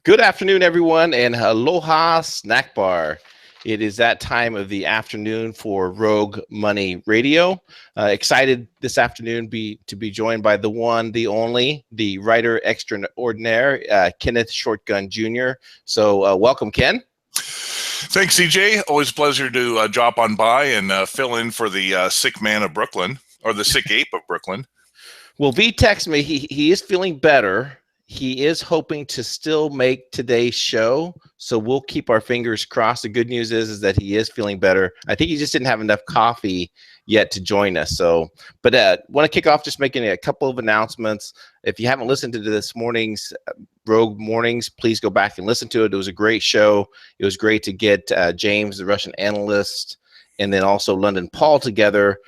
Good afternoon, everyone, and aloha snack bar. It is that time of the afternoon for Rogue Money Radio. Excited this afternoon to be joined by the one, the only, the writer extraordinaire, Kenneth Schortgen Jr. So welcome, Ken. Thanks, CJ. Always a pleasure to drop on by and fill in for the sick man of Brooklyn, or the sick ape of Brooklyn. Well, V texted me. He is feeling better. He is hoping to still make today's show, so we'll keep our fingers crossed. The good news is that he is feeling better. I think he just didn't have enough coffee yet to join us. So, but want to kick off just making a couple of announcements. If you haven't listened to this morning's Rogue Mornings, please go back and listen to it. It was a great show. It was great to get James, the Russian analyst, and then also London Paul together.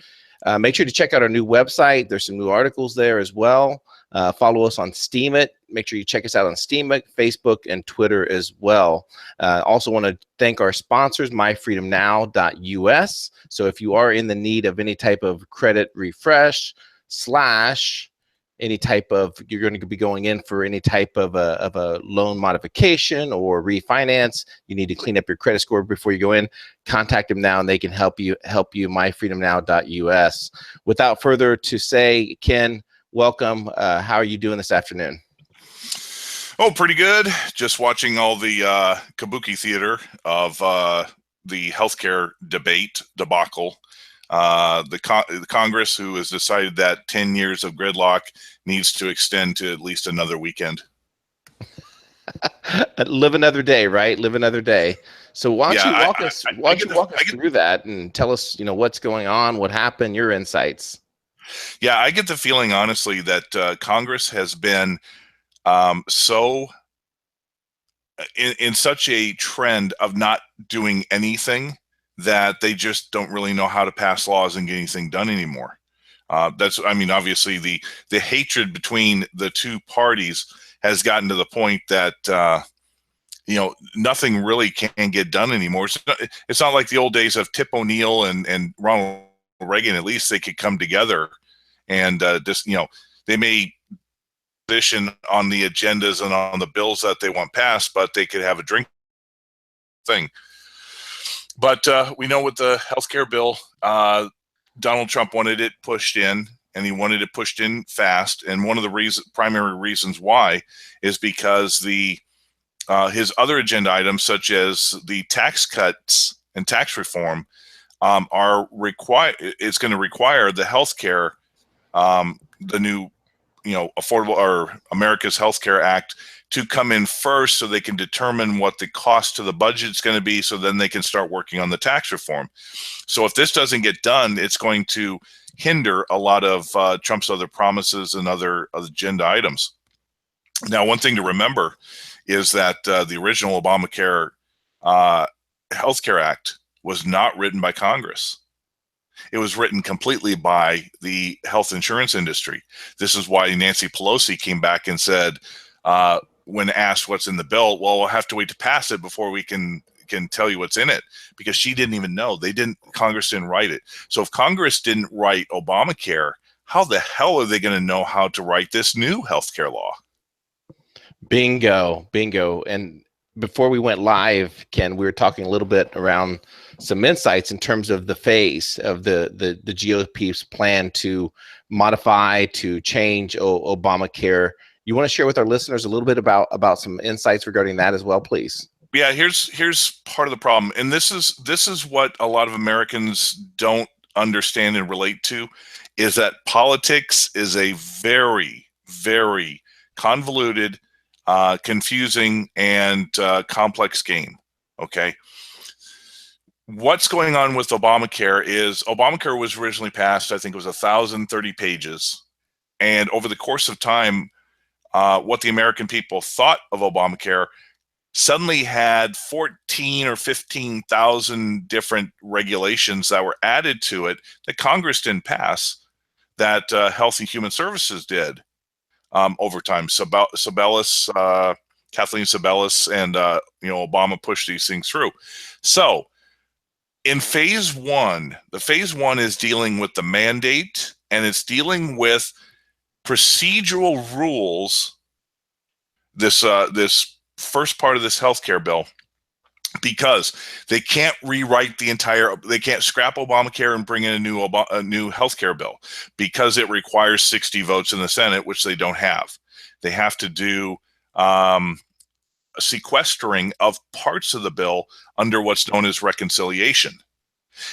Make sure to check out our new website. There's some new articles there as well. Follow us on Steemit. Make sure you check us out on Steemit, Facebook, and Twitter as well. Also want to thank our sponsors, myfreedomnow.us. So if you are in the need of any type of credit refresh / any type of, you're going to be going in for any type of a loan modification or refinance, you need to clean up your credit score before you go in, contact them now and they can help you, myfreedomnow.us. Without further to say, Ken, welcome. How are you doing this afternoon? Oh, pretty good. Just watching all the kabuki theater of the healthcare debate debacle. The Congress, who has decided that 10 years of gridlock needs to extend to at least another weekend. Live another day, right? Live another day. So why don't you walk us through that and tell us, what's going on, what happened, your insights. Yeah, I get the feeling, honestly, that Congress has been in such a trend of not doing anything that they just don't really know how to pass laws and get anything done anymore. Obviously the hatred between the two parties has gotten to the point that, nothing really can get done anymore. It's not like the old days of Tip O'Neill and Ronald Reagan. At least they could come together and they may position on the agendas and on the bills that they want passed, but they could have a drink thing. But we know with the healthcare bill, Donald Trump wanted it pushed in, and he wanted it pushed in fast. And one of the primary reasons why is because his other agenda items, such as the tax cuts and tax reform, it's going to require the healthcare, the new, affordable or America's Healthcare Act, to come in first so they can determine what the cost to the budget is going to be, so then they can start working on the tax reform. So if this doesn't get done, it's going to hinder a lot of Trump's other promises and other agenda items. Now, one thing to remember is that the original Obamacare Healthcare Act was not written by Congress. It was written completely by the health insurance industry. This is why Nancy Pelosi came back and said, when asked what's in the bill, well, we'll have to wait to pass it before we can tell you what's in it, because she didn't even know. Congress didn't write it. So if Congress didn't write Obamacare, how the hell are they going to know how to write this new healthcare law? Bingo. And before we went live, Ken, we were talking a little bit around some insights in terms of the phase of the GOP's plan to modify, to change Obamacare. You want to share with our listeners a little bit about some insights regarding that as well, please? Yeah, here's part of the problem, and this is what a lot of Americans don't understand and relate to, is that politics is a very, very convoluted, confusing, and complex game. Okay. What's going on with Obamacare is Obamacare was originally passed, I think it was 1,030 pages. And over the course of time, what the American people thought of Obamacare suddenly had 14 or 15,000 different regulations that were added to it that Congress didn't pass, that Health and Human Services did over time. Kathleen Sebelius and Obama pushed these things through. So in phase one, the phase one is dealing with the mandate, and it's dealing with procedural rules. This first part of this healthcare bill, because they can't rewrite they can't scrap Obamacare and bring in a new healthcare bill, because it requires 60 votes in the Senate, which they don't have. They have to do a sequestering of parts of the bill under what's known as reconciliation.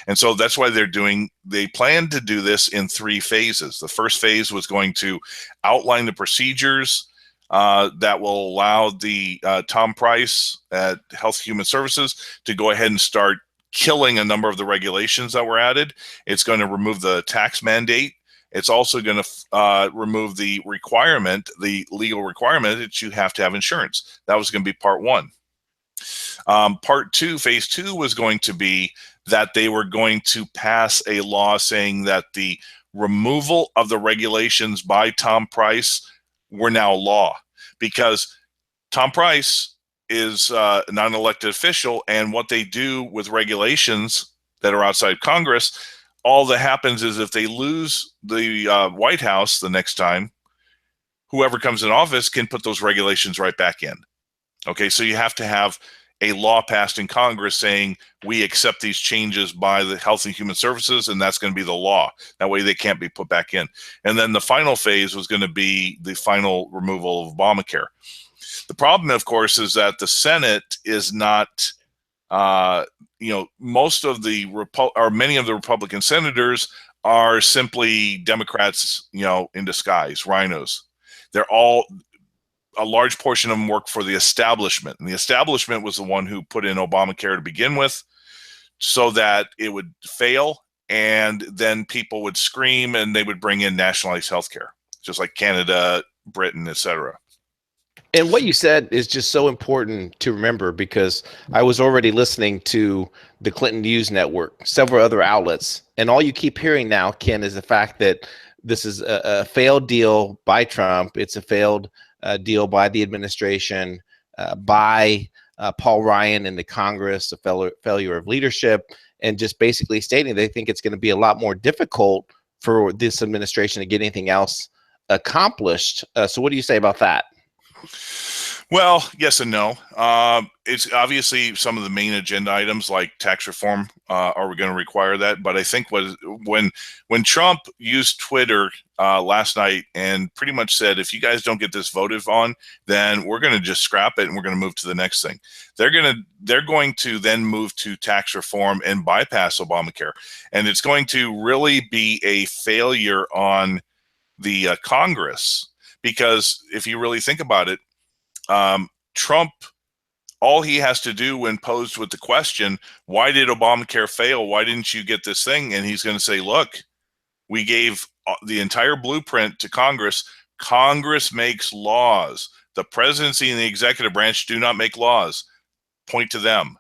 And so that's why they plan to do this in 3 phases. The first phase was going to outline the procedures that will allow the Tom Price at Health Human Services to go ahead and start killing a number of the regulations that were added. It's going to remove the tax mandate. It's also going to remove the legal requirement that you have to have insurance. That was going to be part 1. Part 2, phase 2, was going to be that they were going to pass a law saying that the removal of the regulations by Tom Price were now law, because Tom Price is not an elected official, and what they do with regulations that are outside Congress, all that happens is if they lose the White House the next time, whoever comes in office can put those regulations right back in. Okay, so you have to have a law passed in Congress saying we accept these changes by the Health and Human Services, and that's going to be the law. That way they can't be put back in. And then the final phase was going to be the final removal of Obamacare. The problem, of course, is that the Senate is not, most of many of the Republican senators are simply Democrats, in disguise, rhinos. A large portion of them work for the establishment, and the establishment was the one who put in Obamacare to begin with, so that it would fail, and then people would scream and they would bring in nationalized health care, just like Canada, Britain, etc. And what you said is just so important to remember, because I was already listening to the Clinton News Network, several other outlets, and all you keep hearing now, Ken, is the fact that this is a failed deal by Trump. It's a failed deal by the administration, by Paul Ryan and the Congress, a failure of leadership, and just basically stating they think it's going to be a lot more difficult for this administration to get anything else accomplished. So what do you say about that? Well, yes and no. It's obviously some of the main agenda items like tax reform are we going to require that? But I think when Trump used Twitter last night and pretty much said, if you guys don't get this voted on, then we're going to just scrap it and we're going to move to the next thing. They're going to then move to tax reform and bypass Obamacare, and it's going to really be a failure on the Congress, because if you really think about it, Trump, all he has to do when posed with the question, why did Obamacare fail? Why didn't you get this thing? And he's going to say, look, we gave the entire blueprint to Congress. Congress makes laws. The presidency and the executive branch do not make laws. Point to them.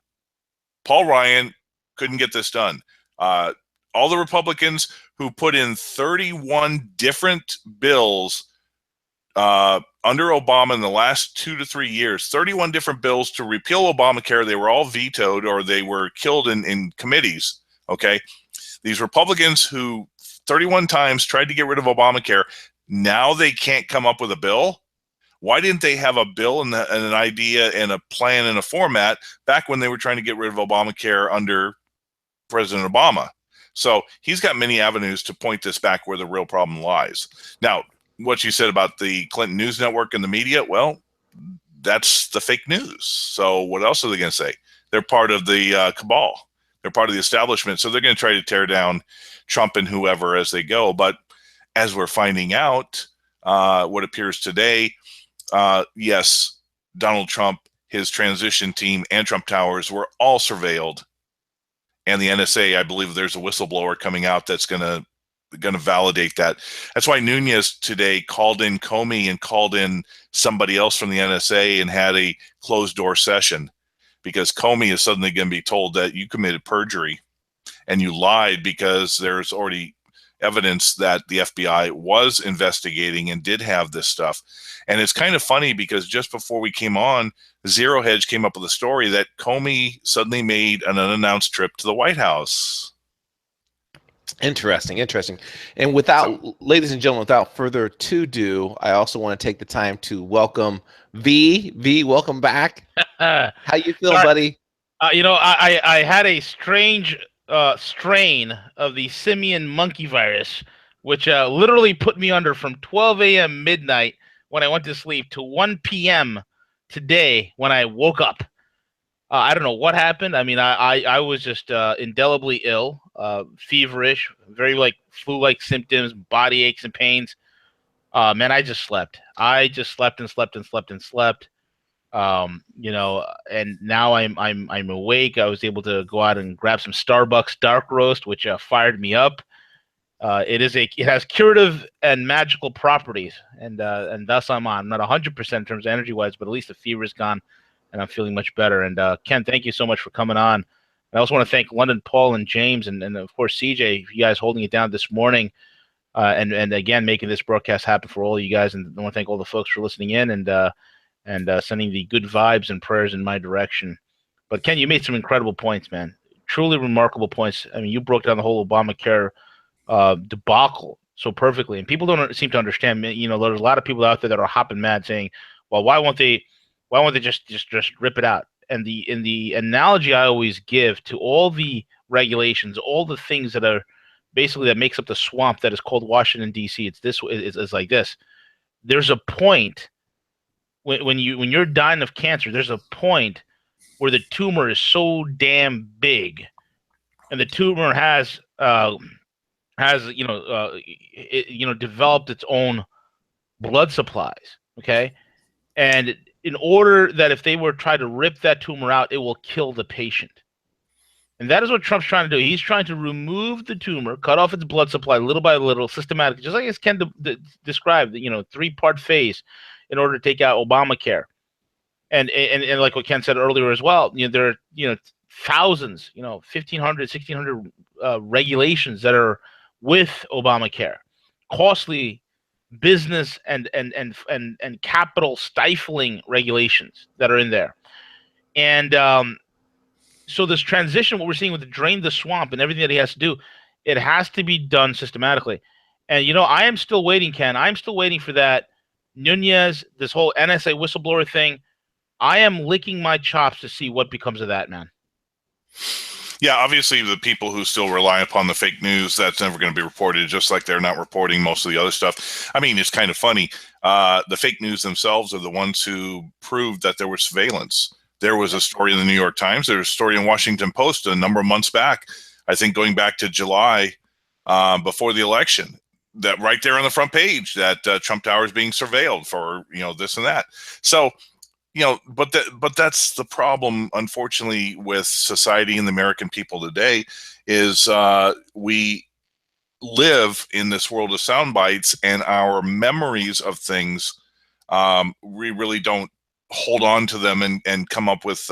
Paul Ryan couldn't get this done. All the Republicans who put in 31 different bills under Obama in the last 2 to 3 years, 31 different bills to repeal Obamacare. They were all vetoed or they were killed in committees. Okay. These Republicans who 31 times tried to get rid of Obamacare, now they can't come up with a bill. Why didn't they have a bill and an idea and a plan and a format back when they were trying to get rid of Obamacare under President Obama? So he's got many avenues to point this back where the real problem lies. Now, what you said about the Clinton News Network and the media, well, that's the fake news. So what else are they going to say? They're part of the cabal. They're part of the establishment. So they're going to try to tear down Trump and whoever as they go. But as we're finding out, what appears today, yes, Donald Trump, his transition team, and Trump Towers were all surveilled. And the NSA, I believe there's a whistleblower coming out that's going to validate that. That's why Nunes today called in Comey and called in somebody else from the NSA and had a closed door session, because Comey is suddenly going to be told that you committed perjury and you lied, because there's already evidence that the FBI was investigating and did have this stuff. And it's kind of funny because just before we came on, Zero Hedge came up with a story that Comey suddenly made an unannounced trip to the White House. Interesting, interesting. And ladies and gentlemen, without further to do, I also want to take the time to welcome V. V, welcome back. How you feeling, buddy? I had a strange strain of the simian monkey virus, which literally put me under from 12 a.m. midnight when I went to sleep to 1 p.m. today when I woke up. I don't know what happened. I mean, I was just indelibly ill, feverish, very like flu-like symptoms, body aches and pains. Man, I just slept. I just slept and slept and slept and slept. And now I'm awake. I was able to go out and grab some Starbucks dark roast, which fired me up. It has curative and magical properties, and thus I'm not 100% in terms of energy wise, but at least the fever is gone, and I'm feeling much better. And Ken, thank you so much for coming on. I also want to thank London Paul and James, and of course CJ, you guys holding it down this morning, and again making this broadcast happen for all of you guys. And I want to thank all the folks for listening in and sending the good vibes and prayers in my direction. But Ken, you made some incredible points, man. Truly remarkable points. I mean, you broke down the whole Obamacare debacle so perfectly, and people don't seem to understand. You know, there's a lot of people out there that are hopping mad, saying, "Well, why won't they just rip it out?" And the analogy I always give to all the regulations, all the things that are basically that makes up the swamp that is called Washington D.C. It's like this. There's a point when you're dying of cancer. There's a point where the tumor is so damn big, and the tumor has developed its own blood supplies. Okay, and in order that if they were try to rip that tumor out, it will kill the patient. And that is what Trump's trying to do. He's trying to remove the tumor, cut off its blood supply little by little, systematically, just like as Ken described, 3-part phase in order to take out Obamacare. And like what Ken said earlier as well, there are, thousands, 1,500, 1,600 regulations that are with Obamacare, costly business and capital stifling regulations that are in there. And so this transition, what we're seeing with the drain the swamp and everything that he has to do, it has to be done systematically. And, I am still waiting, Ken. I'm still waiting for that Nunez, this whole NSA whistleblower thing. I am licking my chops to see what becomes of that, man. Yeah, obviously the people who still rely upon the fake news, that's never going to be reported, just like they're not reporting most of the other stuff. I mean, it's kind of funny. The fake news themselves are the ones who proved that there was surveillance. There was a story in the New York Times. There was a story in Washington Post a number of months back, I think going back to July before the election, that right there on the front page that Trump Tower is being surveilled for, this and that. So, but that's the problem, unfortunately, with society and the American people today is we live in this world of sound bites, and our memories of things, we really don't hold on to them and come up with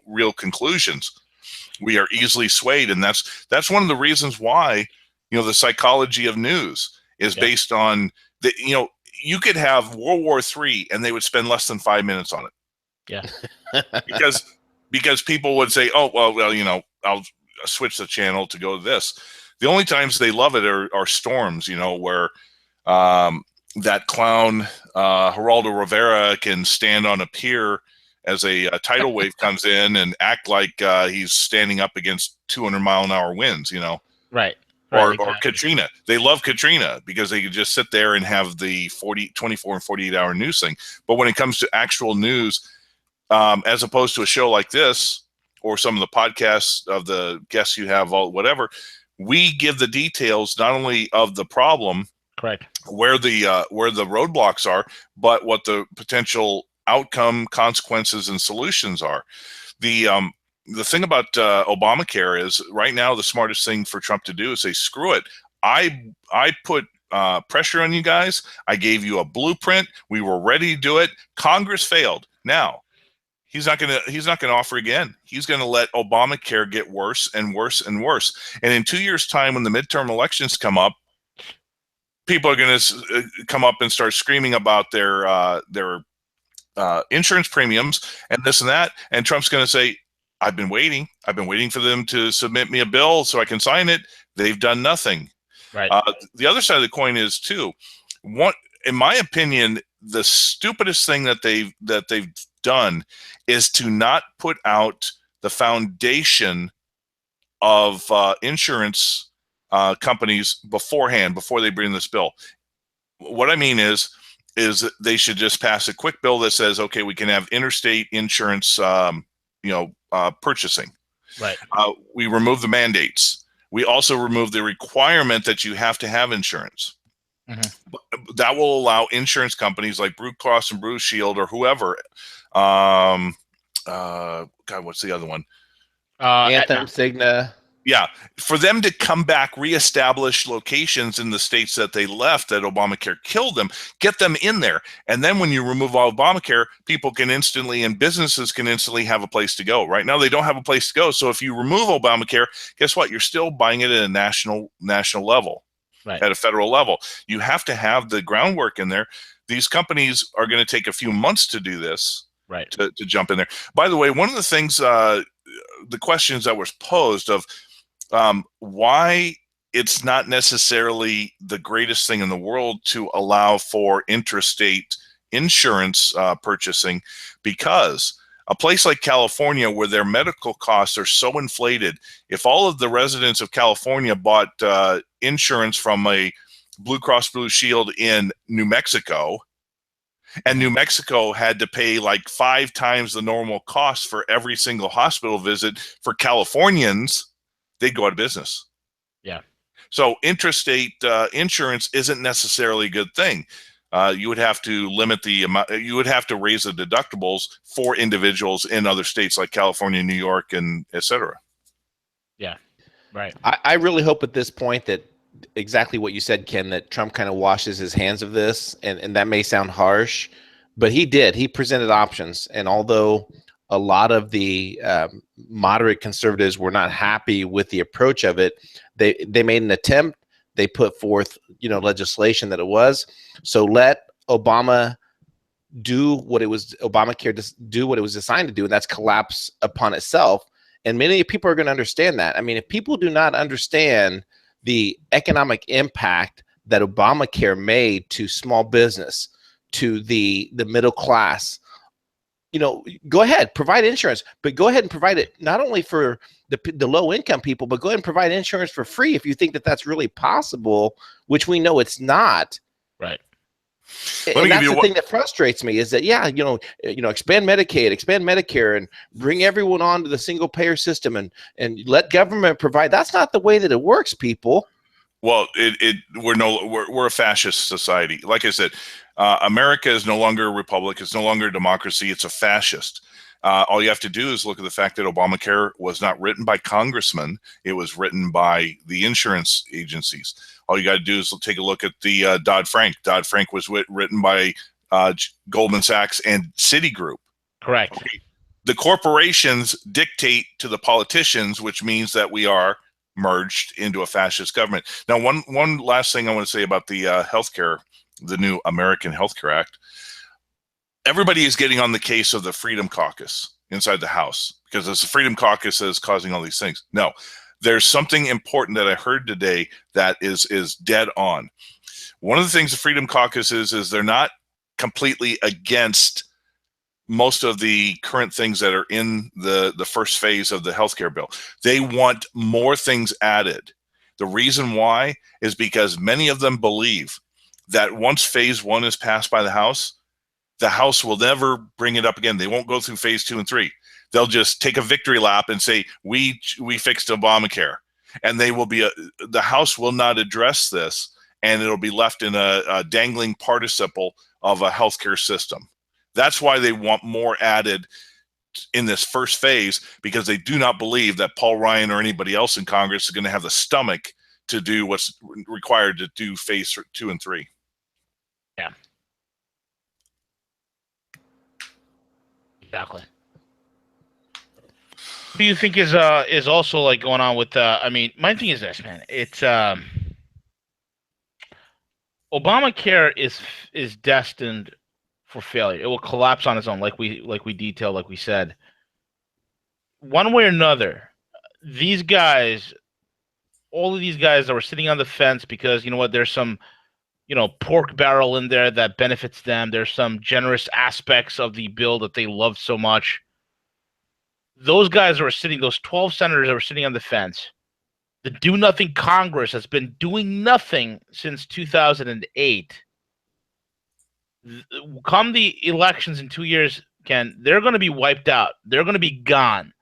real conclusions. We are easily swayed, and that's one of the reasons why the psychology of news is based on the you could have World War III and they would spend less than 5 minutes on it. Yeah. because people would say, oh, well, I'll switch the channel to go to this. The only times they love it are storms, where that clown Geraldo Rivera can stand on a pier as a tidal wave comes in and act like he's standing up against 200-mile-an-hour winds, Right. Or Exactly. Katrina. They love Katrina because they could just sit there and have the 24 and 48-hour news thing. But when it comes to actual news, as opposed to a show like this or some of the podcasts of the guests you have, whatever, we give the details not only of the problem, Correct, where the roadblocks are, but what the potential outcome, consequences, and solutions are. The thing about Obamacare is right now the smartest thing for Trump to do is say, screw it. I put pressure on you guys. I gave you a blueprint. We were ready to do it. Congress failed. Now he's not going to offer again. He's going to let Obamacare get worse and worse and worse. And in 2 years' time, when the midterm elections come up, people are going to come up and start screaming about their insurance premiums and this and that. And Trump's going to say, I've been waiting. I've been waiting for them to submit me a bill so I can sign it. They've done nothing. Right. The other side of the coin is too, in my opinion, the stupidest thing that they've done is to not put out the foundation of insurance companies beforehand, before they bring this bill. What I mean is they should just pass a quick bill that says, okay, we can have interstate insurance, purchasing. Right. We remove the mandates. We also remove the requirement that you have to have insurance. That will allow insurance companies like Blue Cross and Blue Shield or whoever. God, what's the other one? Anthem, Cigna. Yeah, for them to come back, reestablish locations in the states that they left, that Obamacare killed them, get them in there. And then when you remove all Obamacare, people can instantly, and businesses can instantly have a place to go. Right now, they don't have a place to go. So if you remove Obamacare, guess what? You're still buying it at a national level, right, at a federal level. You have to have the groundwork in there. These companies are going to take a few months to do this, right, to jump in there. By the way, one of the things, the questions that was posed of, why it's not necessarily the greatest thing in the world to allow for intrastate insurance purchasing, because a place like California, where their medical costs are so inflated, if all of the residents of California bought insurance from a Blue Cross Blue Shield in New Mexico, and New Mexico had to pay like 5 times the normal cost for every single hospital visit for Californians, they'd go out of business. Yeah. So intrastate insurance isn't necessarily a good thing. You would have to limit the amount. You would have to raise the deductibles for individuals in other states like California, New York, and et cetera. Yeah. Right. I really hope at this point that exactly what you said, Ken, that Trump kind of washes his hands of this, and that may sound harsh, but he did. He presented options, and although a lot of the moderate conservatives were not happy with the approach of it, they made an attempt. They put forth, legislation that it was. So let Obamacare do what it was designed to do, and that's collapse upon itself. And many people are going to understand that. I mean, if people do not understand the economic impact that Obamacare made to small business, to the middle class, go ahead, provide insurance, but go ahead and provide it not only for the low income people, but go ahead and provide insurance for free if you think that that's really possible, which we know it's not. Right. And that's the thing that frustrates me is that, expand Medicaid, expand Medicare, and bring everyone onto the single payer system and let government provide. That's not the way that it works, people. Well, we're a fascist society. Like I said, America is no longer a republic. It's no longer a democracy. It's a fascist. All you have to do is look at the fact that Obamacare was not written by congressmen. It was written by the insurance agencies. All you got to do is take a look at the Dodd-Frank. Dodd-Frank was written by Goldman Sachs and Citigroup. Correct. Okay. The corporations dictate to the politicians, which means that we are merged into a fascist government. Now, one last thing I want to say about the healthcare, the new American Healthcare Act. Everybody is getting on the case of the Freedom Caucus inside the House, because it's the Freedom Caucus that is causing all these things. No, there's something important that I heard today that is dead on. One of the things the Freedom Caucus is they're not completely against most of the current things that are in the first phase of the healthcare bill. They want more things added. The reason why is because many of them believe that once phase 1 is passed by the House will never bring it up again. They won't go through phase 2 and 3. They'll just take a victory lap and say, we fixed Obamacare. And they will be the House will not address this, and it'll be left in a dangling participle of a healthcare system. That's why they want more added in this first phase, because they do not believe that Paul Ryan or anybody else in Congress is going to have the stomach to do what's required to do phase 2 and 3. Yeah. Exactly. What do you think is also like going on with I mean, my thing is this, man. It's Obamacare is destined for failure. It will collapse on its own, like we detailed, like we said. one way or another, these guys, all of these guys that were sitting on the fence because, you know what, there's some, pork barrel in there that benefits them. There's some generous aspects of the bill that they love so much. Those guys who are sitting, those 12 senators that were sitting on the fence, the do-nothing Congress has been doing nothing since 2008. Come the elections in 2 years, Ken, they're going to be wiped out. They're going to be gone.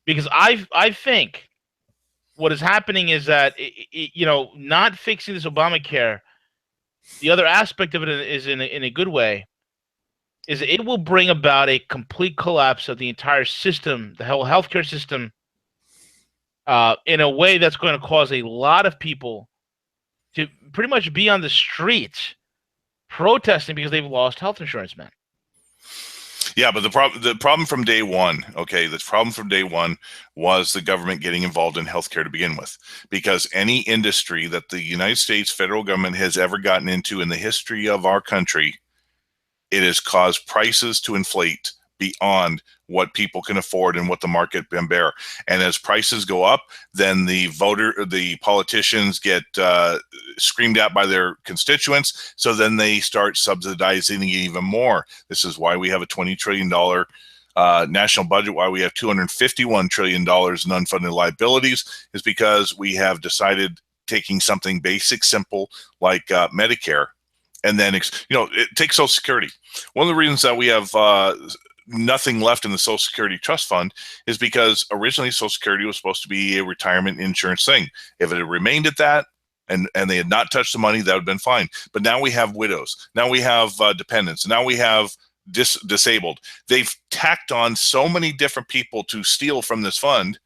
Because I think what is happening is that, not fixing this Obamacare, the other aspect of it is in a good way, is it will bring about a complete collapse of the entire system, the whole healthcare system, in a way that's going to cause a lot of people to pretty much be on the streets protesting because they've lost health insurance, man. Yeah, but the problem from day one, the problem from day one was the government getting involved in healthcare to begin with, because any industry that the United States federal government has ever gotten into in the history of our country, it has caused prices to inflate beyond what people can afford and what the market can bear. And as prices go up, then the politicians get screamed at by their constituents. So then they start subsidizing even more. This is why we have a $20 trillion national budget, why we have $251 trillion in unfunded liabilities, is because we have decided taking something basic, simple, like Medicare, and then, it takes Social Security. One of the reasons that we have nothing left in the Social Security Trust Fund is because originally Social Security was supposed to be a retirement insurance thing. If it had remained at that and they had not touched the money, that would have been fine. But now we have widows. Now we have dependents. Now we have disabled. They've tacked on so many different people to steal from this fund.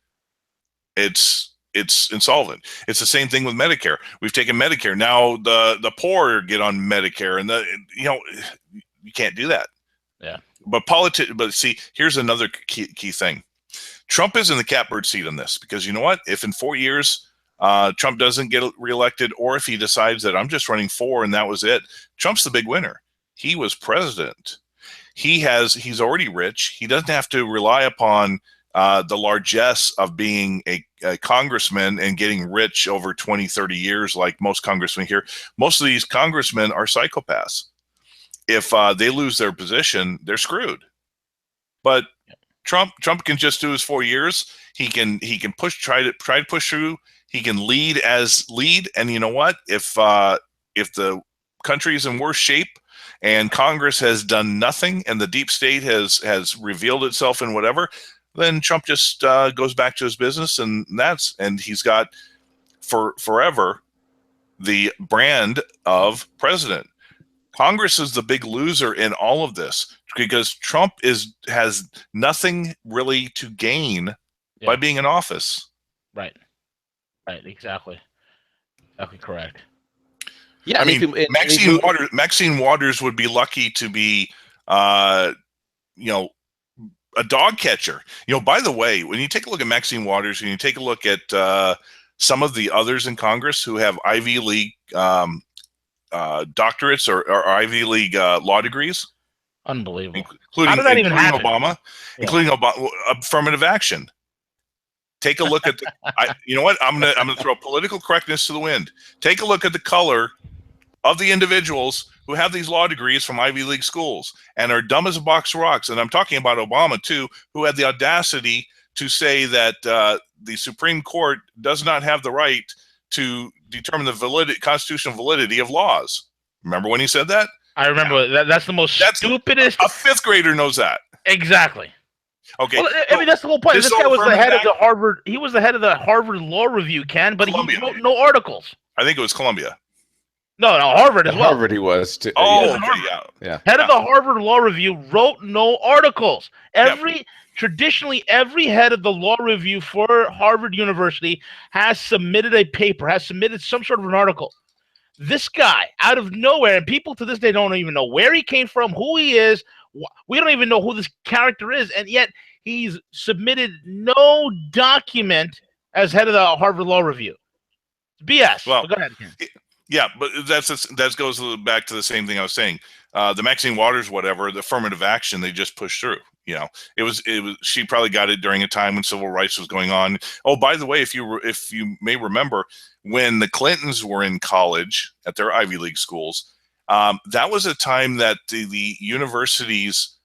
It's insolvent. It's the same thing with Medicare. We've taken Medicare. Now the poor get on Medicare, and you can't do that. Yeah. But see, here's another key thing. Trump is in the catbird seat on this, because you know what? If in 4 years Trump doesn't get reelected, or if he decides that I'm just running 4 and that was it, Trump's the big winner. He was president. He's already rich. He doesn't have to rely upon the largesse of being a congressman and getting rich over 20, 30 years like most congressmen here. Most of these congressmen are psychopaths. If they lose their position, they're screwed. But Trump can just do his 4 years. He can try to push through. He can lead. And you know what? If the country is in worse shape and Congress has done nothing and the deep state has revealed itself in whatever, then Trump just goes back to his business, and he's got forever the brand of president. Congress is the big loser in all of this, because Trump has nothing really to gain by being in office. Right. Exactly correct. Yeah, I mean, Maxine Waters would be lucky to be, a dog catcher. By the way, when you take a look at Maxine Waters, and you take a look at some of the others in Congress who have Ivy League doctorates or Ivy League law degrees, unbelievable, including Obama, including Obama, affirmative action. Take a look at you know what? I'm gonna throw political correctness to the wind. Take a look at the color of the individuals who have these law degrees from Ivy League schools and are dumb as a box of rocks. And I'm talking about Obama too, who had the audacity to say that the Supreme Court does not have the right to determine the constitutional validity of laws. Remember when he said that? I remember. That's the most stupidest. A fifth grader knows that. Exactly. Okay. Well, I mean, that's the whole point. This guy was the head of the Harvard. He was the head of the Harvard Law Review, Ken, but Columbia. he wrote no articles. I think it was Columbia. No, Harvard as well. Harvard he was too. Oh, yeah. Head of the Harvard Law Review wrote no articles. Traditionally, every head of the law review for Harvard University has submitted a paper, has submitted some sort of an article. This guy, out of nowhere, and people to this day don't even know where he came from, who he is. We don't even know who this character is, and yet he's submitted no document as head of the Harvard Law Review. It's BS. Well, go ahead, Ken. Yeah, but that goes back to the same thing I was saying. the Maxine Waters, whatever, the affirmative action, they just pushed through. You know, it was she probably got it during a time when civil rights was going on. Oh, by the way, if you may remember, when the Clintons were in college at their Ivy League schools, that was a time that the universities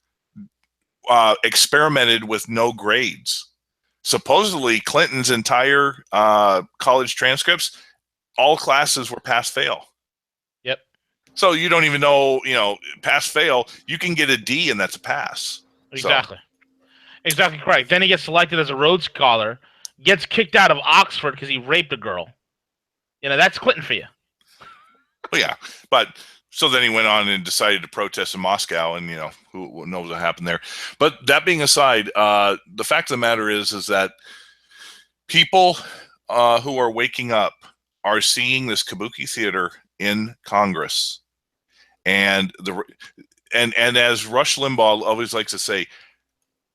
experimented with no grades. Supposedly, Clinton's entire college transcripts, all classes were pass-fail. Yep. So you don't even know, pass-fail. You can get a D, and that's a pass. Exactly. Exactly correct. Then he gets selected as a Rhodes Scholar, gets kicked out of Oxford because he raped a girl. That's Clinton for you. Well, yeah, but so then he went on and decided to protest in Moscow, and who knows what happened there. But that being aside, the fact of the matter is that people who are waking up are seeing this kabuki theater in Congress, and as Rush Limbaugh always likes to say,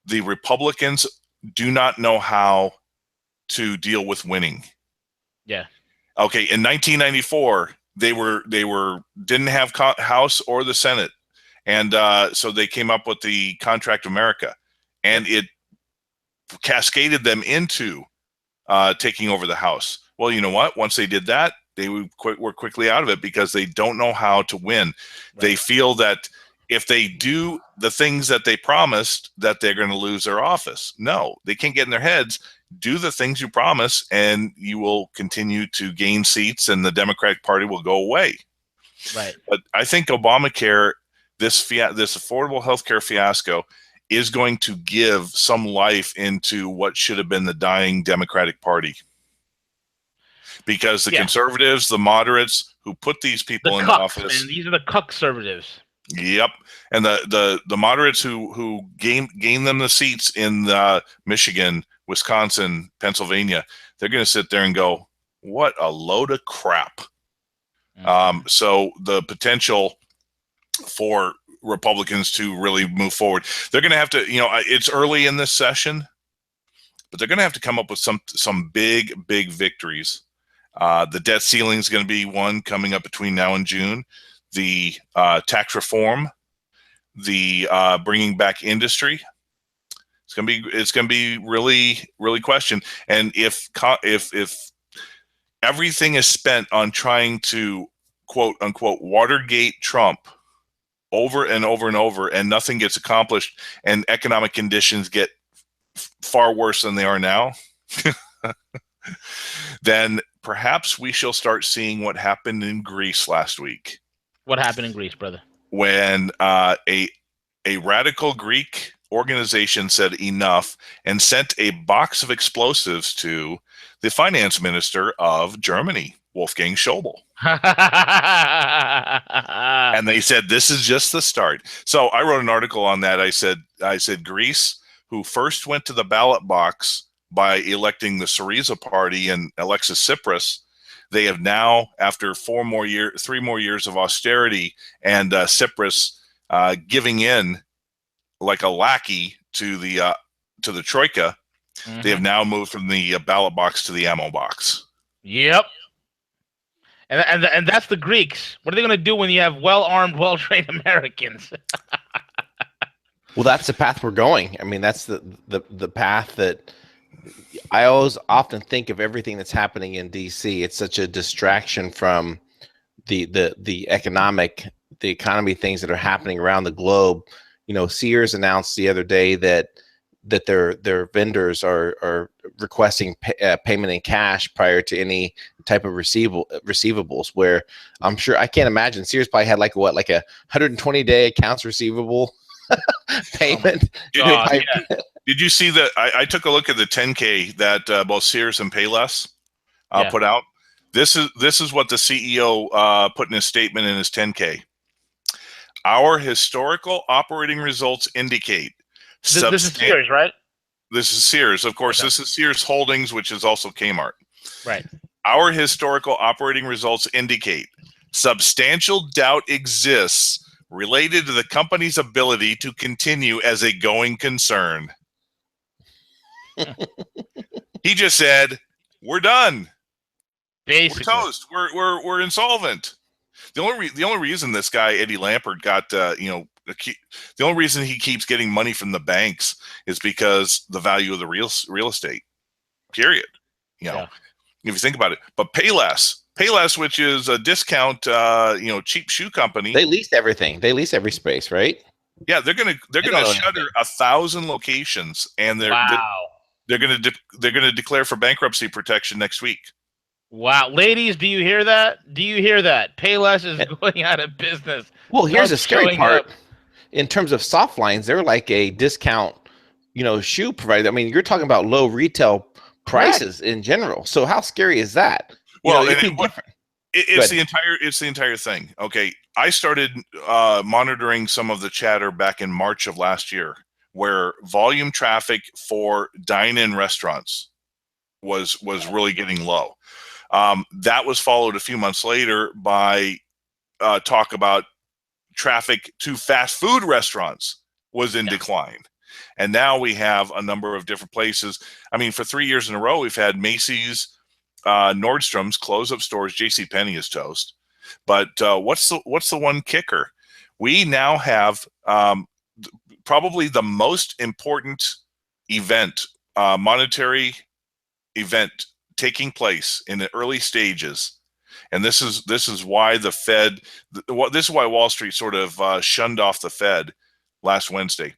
the Republicans do not know how to deal with winning. Yeah. Okay, in 1994, they didn't have House or the Senate, and so they came up with the Contract of America, and it cascaded them into taking over the House. Well, you know what? Once they did that, they were quickly out of it because they don't know how to win. Right. They feel that if they do the things that they promised, that they're going to lose their office. No, they can't get in their heads. Do the things you promise, and you will continue to gain seats, and the Democratic Party will go away. Right. But I think Obamacare, this affordable healthcare fiasco, is going to give some life into what should have been the dying Democratic Party. Because the conservatives, the moderates who put these people in office, man. These are the cuck-servatives. Yep, and the moderates who gain them the seats in Michigan, Wisconsin, Pennsylvania, they're going to sit there and go, "What a load of crap." Mm-hmm. So the potential for Republicans to really move forward, they're going to have to. It's early in this session, but they're going to have to come up with some big victories. The debt ceiling is going to be one coming up between now and June. The tax reform, the bringing back industry. It's gonna be really questioned. And if everything is spent on trying to quote unquote Watergate Trump over and over and over, and nothing gets accomplished, and economic conditions get far worse than they are now, then perhaps we shall start seeing what happened in Greece last week. What happened in Greece, brother? When a radical Greek organization said enough and sent a box of explosives to the finance minister of Germany, Wolfgang Schäuble. And they said, this is just the start. So I wrote an article on that. I said Greece, who first went to the ballot box by electing the Syriza party and Alexis Tsipras, they have now, after 3 more years of austerity and Tsipras giving in like a lackey to the troika, mm-hmm. They have now moved from the ballot box to the ammo box. Yep. And that's the Greeks. What are they going to do when you have well-armed, well-trained Americans? Well, that's the path we're going. I mean, that's the path that I often think of everything that's happening in DC. It's such a distraction from the economy things that are happening around the globe. Sears announced the other day that their vendors are requesting payment in cash prior to any type of receivables. Where I'm sure, I can't imagine, Sears probably had like a 120-day accounts receivable payment. Did you see that? I took a look at the 10K that both Sears and Payless put out. This is what the CEO put in his statement in his 10K. Our historical operating results indicate. This is Sears, right? This is Sears, of course. Okay. This is Sears Holdings, which is also Kmart. Right. Our historical operating results indicate substantial doubt exists related to the company's ability to continue as a going concern. He just said, "We're done. Basically, we're toast. We're insolvent." The only reason this guy Eddie Lampert got the only reason he keeps getting money from the banks is because the value of the real estate. Period. If you think about it. But Payless, which is a discount, cheap shoe company. They lease everything. They lease every space, right? Yeah, they're gonna shutter 1,000 locations, and they're gonna declare for bankruptcy protection next week. Wow, ladies, do you hear that? Do you hear that? Payless is going out of business. Well, here's the scary part. In terms of soft lines, they're like a discount, shoe provider. I mean, you're talking about low retail prices in general. So how scary is that? Well, it's the entire thing. Okay, I started monitoring some of the chatter back in March of last year, where volume traffic for dine-in restaurants was really getting low. That was followed a few months later by talk about traffic to fast food restaurants was in decline. And now we have a number of different places. I mean, for 3 years in a row, we've had Macy's, Nordstrom's close up stores. JCPenney is toast. But what's the one kicker? We now have probably the most important event, monetary event taking place in the early stages. And this is why the Fed, this is why Wall Street sort of shunned off the Fed last Wednesday.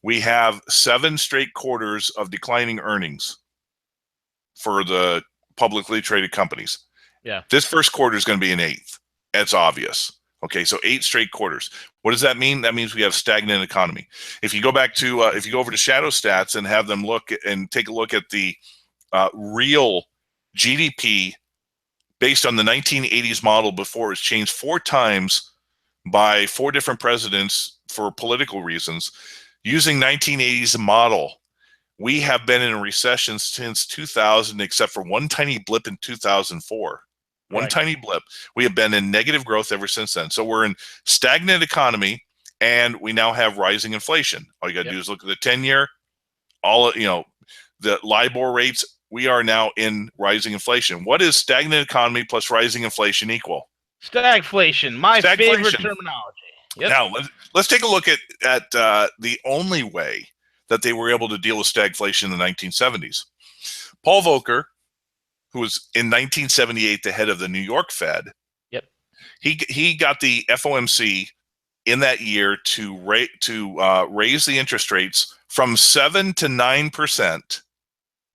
We have 7 straight quarters of declining earnings for the publicly traded companies. Yeah. This first quarter is going to be an 8th. It's obvious. Okay, so 8 straight quarters. What does that mean? That means we have stagnant economy. If you go back to, if you go over to Shadow Stats and have them look and take a look at the real GDP based on the 1980s model before it's changed 4 times by 4 different presidents for political reasons. Using 1980s model, we have been in a recession since 2000, except for one tiny blip in 2004. One tiny blip. We have been in negative growth ever since then. So we're in stagnant economy, and we now have rising inflation. All you got to do is look at the 10-year, the LIBOR rates. We are now in rising inflation. What is stagnant economy plus rising inflation equal? Stagflation, my favorite terminology. Yep. Now, let's take a look at the only way that they were able to deal with stagflation in the 1970s. Paul Volcker, who was in 1978 the head of the New York Fed, he got the FOMC in that year to raise the interest rates from 7 to 9%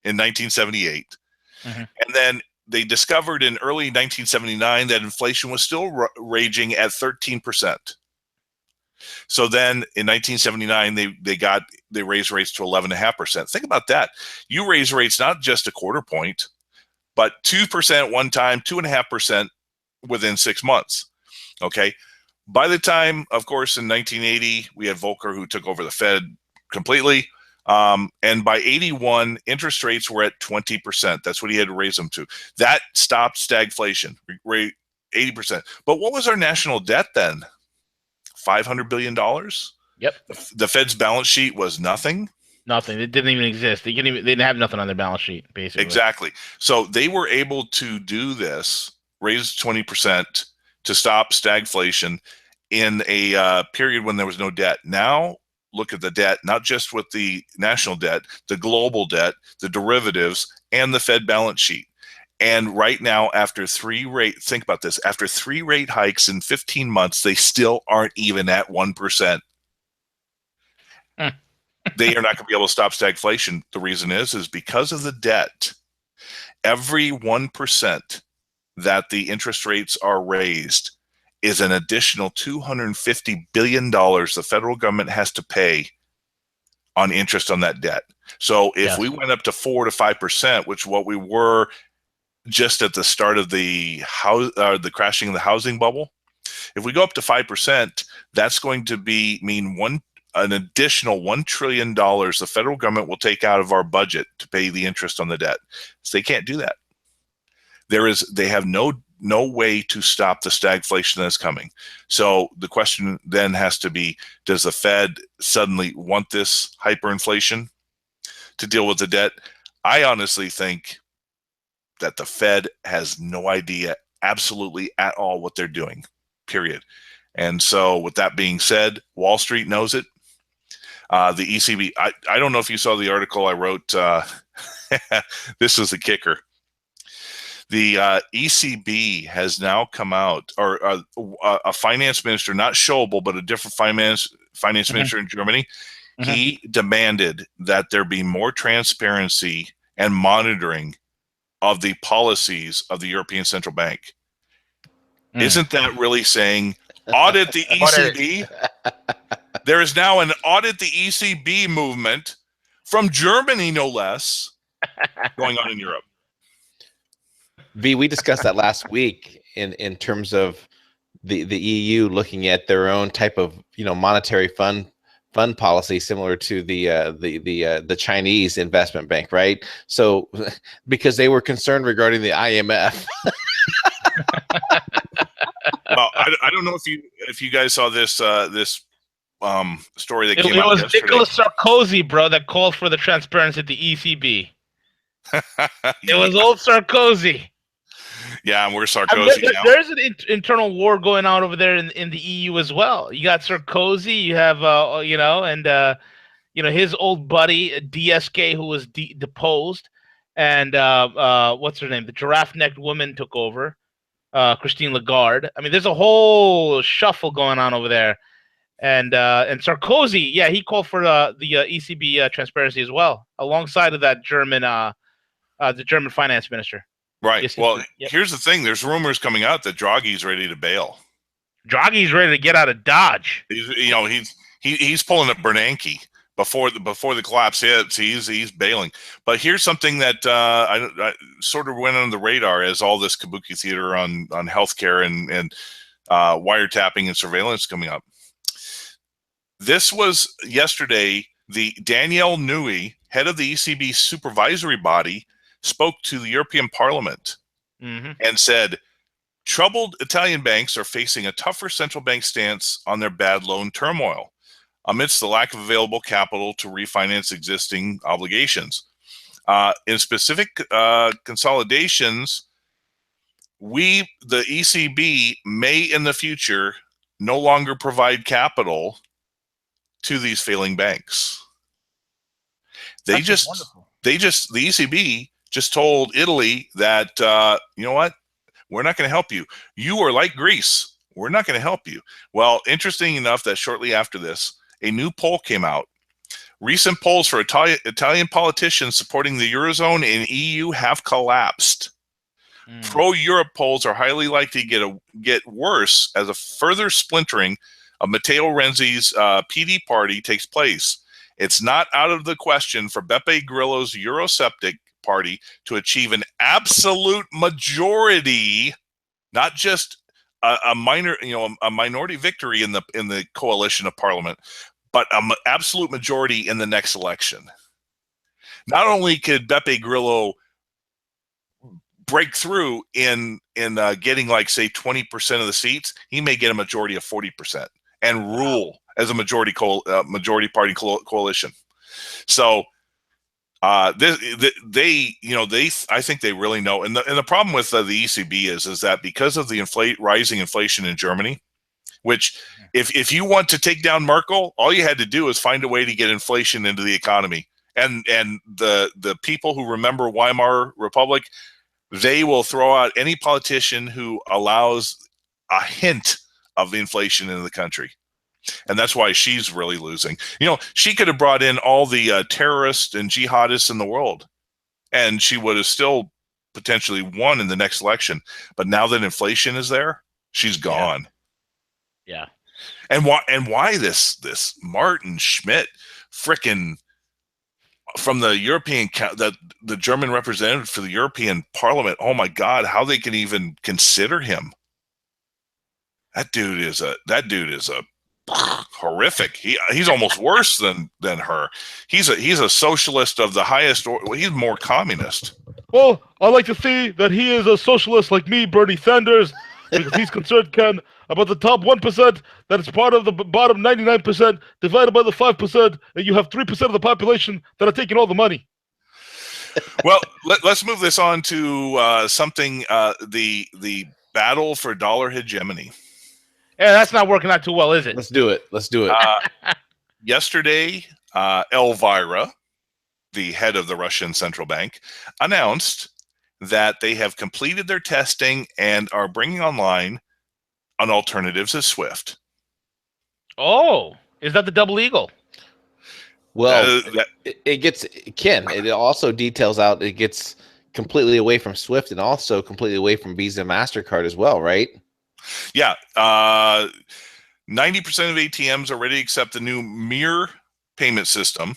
in 1978. Mm-hmm. And then they discovered in early 1979 that inflation was still raging at 13%. So then in 1979, they raised rates to 11.5%. Think about that. You raise rates not just a quarter point, but 2% one time, 2.5% within 6 months. Okay. By the time, of course, in 1980, we had Volcker who took over the Fed completely. And by 81, interest rates were at 20%. That's what he had to raise them to. That stopped stagflation, 80%. But what was our national debt then? $500 billion? Yep. The Fed's balance sheet was nothing. Nothing. It didn't even exist. They didn't have nothing on their balance sheet, basically. Exactly. So they were able to do this, raise 20% to stop stagflation in a period when there was no debt. Now, look at the debt, not just with the national debt, the global debt, the derivatives, and the Fed balance sheet. And right now, after 3 rate hikes in 15 months, they still aren't even at 1%. They are not going to be able to stop stagflation. The reason is because of the debt. Every 1% that the interest rates are raised is an additional $250 billion the federal government has to pay on interest on that debt. So if we went up to 4 to 5%, which is what we were just at the start of the crashing of the housing bubble, if we go up to 5%, that's going to mean an additional $1 trillion the federal government will take out of our budget to pay the interest on the debt. So they can't do that. They have no way to stop the stagflation that's coming. So the question then has to be, does the Fed suddenly want this hyperinflation to deal with the debt? I honestly think that the Fed has no idea absolutely at all what they're doing, period. And so with that being said, Wall Street knows it. The ECB, I don't know if you saw the article I wrote. This is the kicker. The ECB has now come out, or a finance minister, not Schäuble, but a different finance minister in Germany. He demanded that there be more transparency and monitoring of the policies of the European Central Bank. Isn't that really saying audit the ECB? There is now an audit the ECB movement from Germany, no less, going on in Europe. V, we discussed that last week in terms of the EU looking at their own type of monetary fund policy, similar to the Chinese investment bank, right? So because they were concerned regarding the IMF. Well, I don't know if you guys saw this story that came out yesterday. It was Nicolas Sarkozy, bro, that called for the transparency at the ECB. It was old Sarkozy. Yeah, and we're Sarkozy now. There's an internal war going on over there in the EU as well. You got Sarkozy, you have his old buddy DSK, who was deposed, and what's her name? The giraffe-necked woman took over, Christine Lagarde. I mean, there's a whole shuffle going on over there, and Sarkozy, yeah, he called for the ECB transparency as well, alongside of that the German finance minister. Right. Yes, well, yep. Here's the thing. There's rumors coming out that Draghi's ready to bail. Draghi's ready to get out of Dodge. He's pulling a Bernanke before the collapse hits. He's bailing. But here's something that I sort of went under the radar as all this kabuki theater on healthcare and wiretapping and surveillance coming up. This was yesterday. The Danielle Nui, head of the ECB supervisory body, spoke to the European Parliament and said, troubled Italian banks are facing a tougher central bank stance on their bad loan turmoil amidst the lack of available capital to refinance existing obligations. In specific consolidations, the ECB may in the future no longer provide capital to these failing banks. The ECB just told Italy that, you know what, we're not going to help you. You are like Greece. We're not going to help you. Well, interesting enough that shortly after this, a new poll came out. Recent polls for Italian politicians supporting the Eurozone and EU have collapsed. Pro-Europe polls are highly likely to get worse as a further splintering of Matteo Renzi's PD party takes place. It's not out of the question for Beppe Grillo's Eurosceptic party to achieve an absolute majority, not just a minority victory in the coalition of parliament, but an absolute majority in the next election. Not only could Beppe Grillo break through in getting like say 20% of the seats, he may get a majority of 40% and rule as a majority party coalition. So I think they really know. And the problem with the ECB is that because of the rising inflation in Germany, which if you want to take down Merkel, all you had to do is find a way to get inflation into the economy. And the people who remember Weimar Republic, they will throw out any politician who allows a hint of inflation in the country. And that's why she's really losing. She could have brought in all the terrorists and jihadists in the world, and she would have still potentially won in the next election. But now that inflation is there, she's gone. Yeah. And why this Martin Schmidt frickin' from the the German representative for the European Parliament? Oh my God, how they can even consider him? That dude is a horrific. He's almost worse than her. He's a socialist of the highest order. He's more communist. Well, I like to see that he is a socialist like me, Bernie Sanders, because he's concerned, Ken, about the top 1% that is part of the bottom 99% divided by the 5%, and you have 3% of the population that are taking all the money. Well, let's move this on to something the Battle for dollar hegemony. Yeah, that's not working out too well, is it? Let's do it. Let's do it. Yesterday, Elvira, the head of the Russian central bank, announced that they have completed their testing and are bringing online an alternative to SWIFT. Oh, is that the double eagle? Well, it gets, Ken, it also details out it gets completely away from SWIFT and also completely away from Visa and MasterCard as well, right? Yeah. 90% of ATMs already accept the new Mir payment system,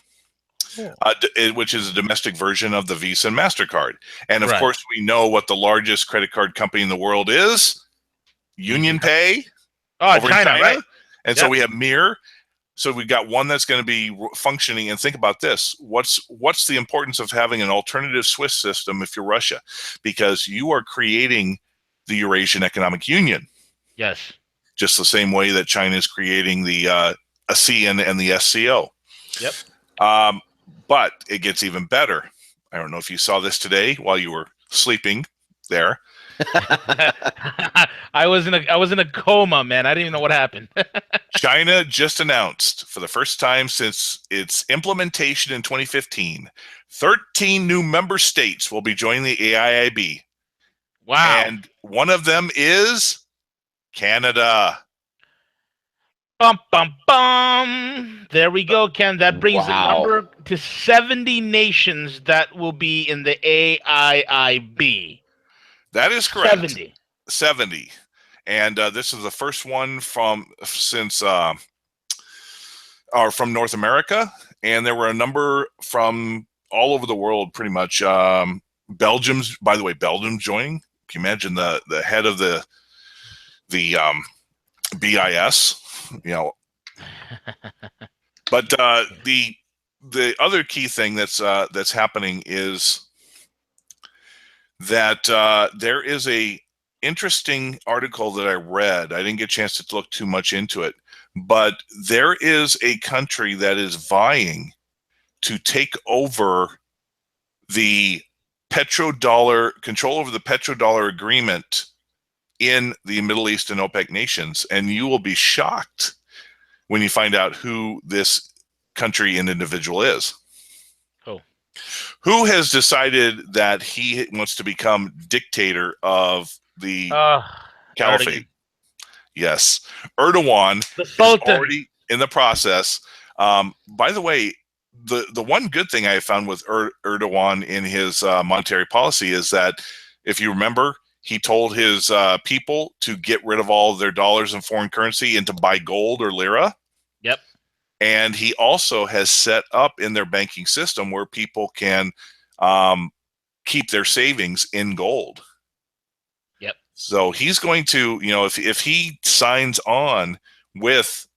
which is a domestic version of the Visa and MasterCard. And of course, we know what the largest credit card company in the world is, Union Pay. Over in China, right? And so we have Mir. So we've got one that's going to be functioning. And think about this. What's the importance of having an alternative SWIFT system if you're Russia? Because you are creating the Eurasian Economic Union. Yes. Just the same way that China is creating the ASEAN and the SCO. Yep. But it gets even better. I don't know if you saw this today while you were sleeping there. I was in a coma, man. I didn't even know what happened. China just announced for the first time since its implementation in 2015, 13 new member states will be joining the AIIB. Wow. And one of them is Canada. Bum, bum, bum. There we go, Ken. That brings the number to 70 nations that will be in the AIIB. That is correct. 70. And this is the first one from North America. And there were a number from all over the world, pretty much. Belgium's joining. Can you imagine the head of the BIS? But the other key thing that's happening is that there is a interesting article that I read. I didn't get a chance to look too much into it, but there is a country that is vying to take over the petrodollar control over the petrodollar agreement in the Middle East and OPEC nations, and you will be shocked when you find out who this country and individual is. Who has decided that he wants to become dictator of the caliphate? Yes. Erdogan is already in the process. By the way, the one good thing I found with Erdogan in his monetary policy is that, if you remember, he told his people to get rid of all of their dollars and foreign currency and to buy gold or lira. Yep. And he also has set up in their banking system where people can keep their savings in gold. Yep. So he's going to, if he signs on with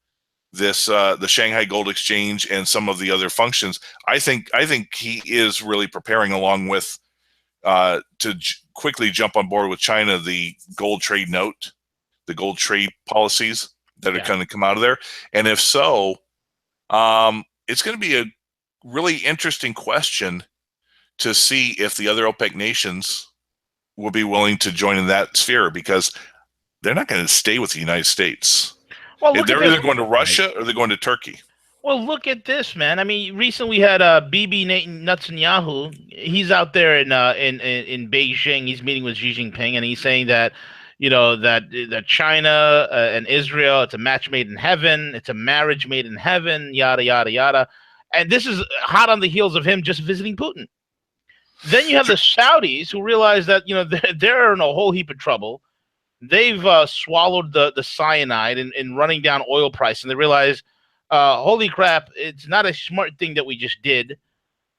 this, the Shanghai Gold Exchange and some of the other functions, I think he is really preparing, along with to quickly jump on board with China, the gold trade note, the gold trade policies that are going to come out of there. And if so, it's going to be a really interesting question to see if the other OPEC nations will be willing to join in that sphere, because they're not going to stay with the United States. Well, they're either going to Russia or they're going to Turkey. Well, look at this, man. I mean, recently we had Bibi Netanyahu. He's out there in Beijing. He's meeting with Xi Jinping, and he's saying that, that China and Israel, it's a match made in heaven. It's a marriage made in heaven, yada, yada, yada. And this is hot on the heels of him just visiting Putin. Then you have the Saudis, who realize that, they're in a whole heap of trouble. They've swallowed the cyanide in running down oil price, and they realize, holy crap, it's not a smart thing that we just did.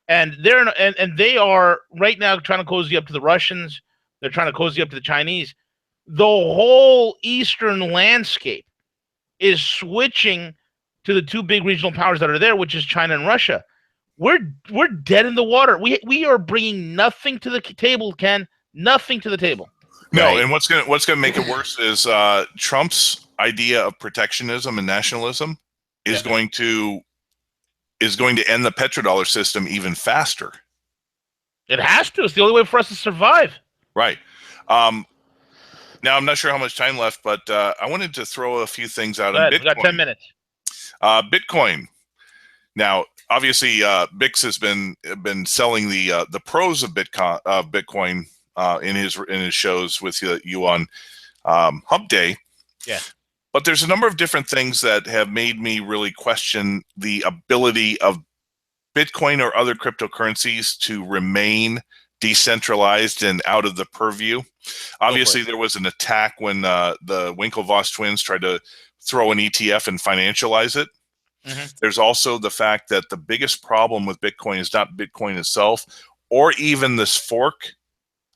And they are right now trying to cozy up to the Russians. They're trying to cozy up to the Chinese. The whole Eastern landscape is switching to the two big regional powers that are there, which is China and Russia. We're dead in the water. We are bringing nothing to the table, Ken. Nothing to the table. No, Right. and what's gonna make it worse is Trump's idea of protectionism and nationalism is going to end the petrodollar system even faster. It has to. It's the only way for us to survive. Right. Now, I'm not sure how much time left, but I wanted to throw a few things out Go on ahead. Bitcoin. We got 10 minutes. Bitcoin. Now, obviously, Bix has been selling the pros of Bitcoin in his shows with you on Hump Day. Yeah. But there's a number of different things that have made me really question the ability of Bitcoin or other cryptocurrencies to remain decentralized and out of the purview. Obviously, there was an attack when the Winklevoss twins tried to throw an ETF and financialize it. Mm-hmm. There's also the fact that the biggest problem with Bitcoin is not Bitcoin itself or even this fork,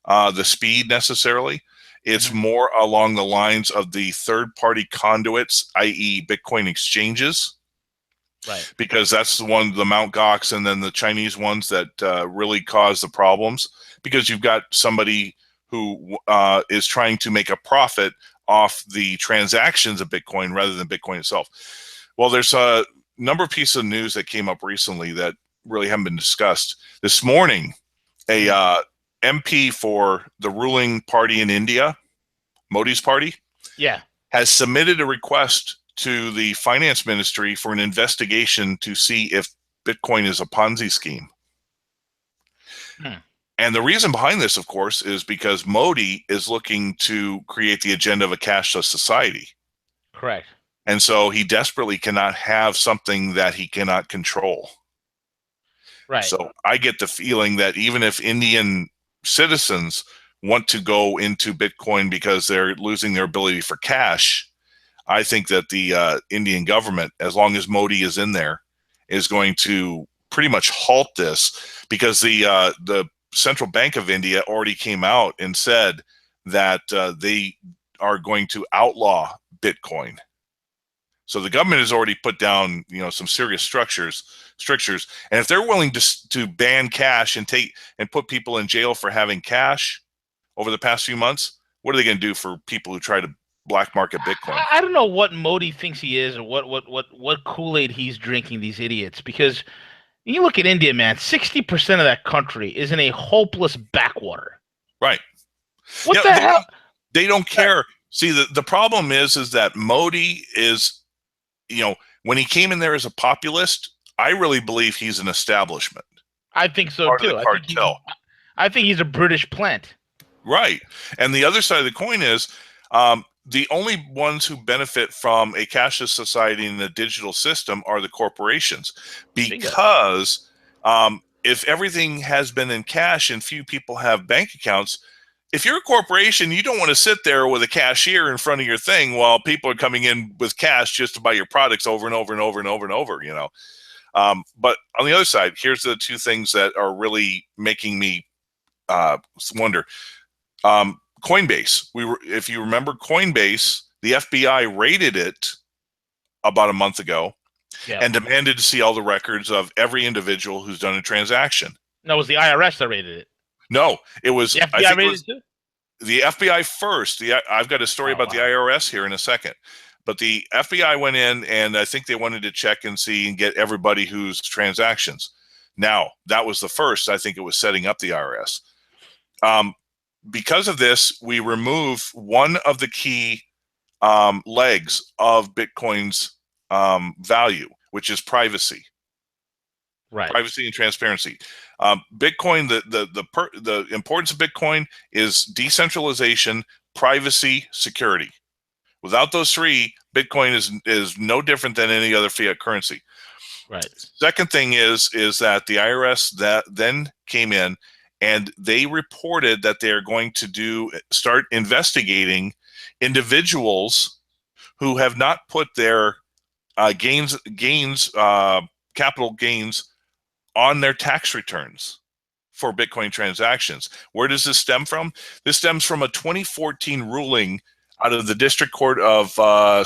the speed necessarily. It's more along the lines of the third-party conduits, i.e. Bitcoin exchanges. Right. Because that's the Mt. Gox and then the Chinese ones that really cause the problems. Because you've got somebody who is trying to make a profit off the transactions of Bitcoin rather than Bitcoin itself. Well, there's a number of pieces of news that came up recently that really haven't been discussed. This morning, a MP for the ruling party in India, Modi's party, has submitted a request to the finance ministry for an investigation to see if Bitcoin is a Ponzi scheme. And the reason behind this, of course, is because Modi is looking to create the agenda of a cashless society. Correct. And so he desperately cannot have something that he cannot control. Right. So I get the feeling that even if Indian citizens want to go into Bitcoin because they're losing their ability for cash, I think that the Indian government, as long as Modi is in there, is going to pretty much halt this, because the Central Bank of India already came out and said that they are going to outlaw Bitcoin. So the government has already put down, some serious strictures, and if they're willing to ban cash and put people in jail for having cash over the past few months, what are they going to do for people who try to black market Bitcoin? I don't know what Modi thinks he is, or what Kool-Aid he's drinking, these idiots. Because you look at India, man, 60% of that country is in a hopeless backwater. Right. What the hell? They don't care. See, the problem is that Modi is, when he came in there as a populist, I really believe he's an establishment. I think so part too. Of the cartel. I think he's a British plant. Right. And the other side of the coin is the only ones who benefit from a cashless society and a digital system are the corporations. Because if everything has been in cash and few people have bank accounts, if you're a corporation, you don't want to sit there with a cashier in front of your thing while people are coming in with cash just to buy your products over and over and over and over and over, But on the other side, here's the two things that are really making me wonder. Coinbase. If you remember Coinbase, the FBI raided it about a month ago and demanded to see all the records of every individual who's done a transaction. No, it was the IRS that raided it. No, it was the FBI raided it too? The FBI first. I've got a story about the IRS here in a second. But the FBI went in, and I think they wanted to check and see and get everybody whose transactions. Now, that was the first. I think it was setting up the IRS. Because of this, we remove one of the key legs of Bitcoin's value, which is privacy. Right. Privacy and transparency. Bitcoin, the importance of Bitcoin is decentralization, privacy, security. Without those three, Bitcoin is no different than any other fiat currency. Right. Second thing is that the IRS that then came in and they reported that they're going to start investigating individuals who have not put their capital gains on their tax returns for Bitcoin transactions. Where does this stem from? This stems from a 2014 ruling out of the District Court of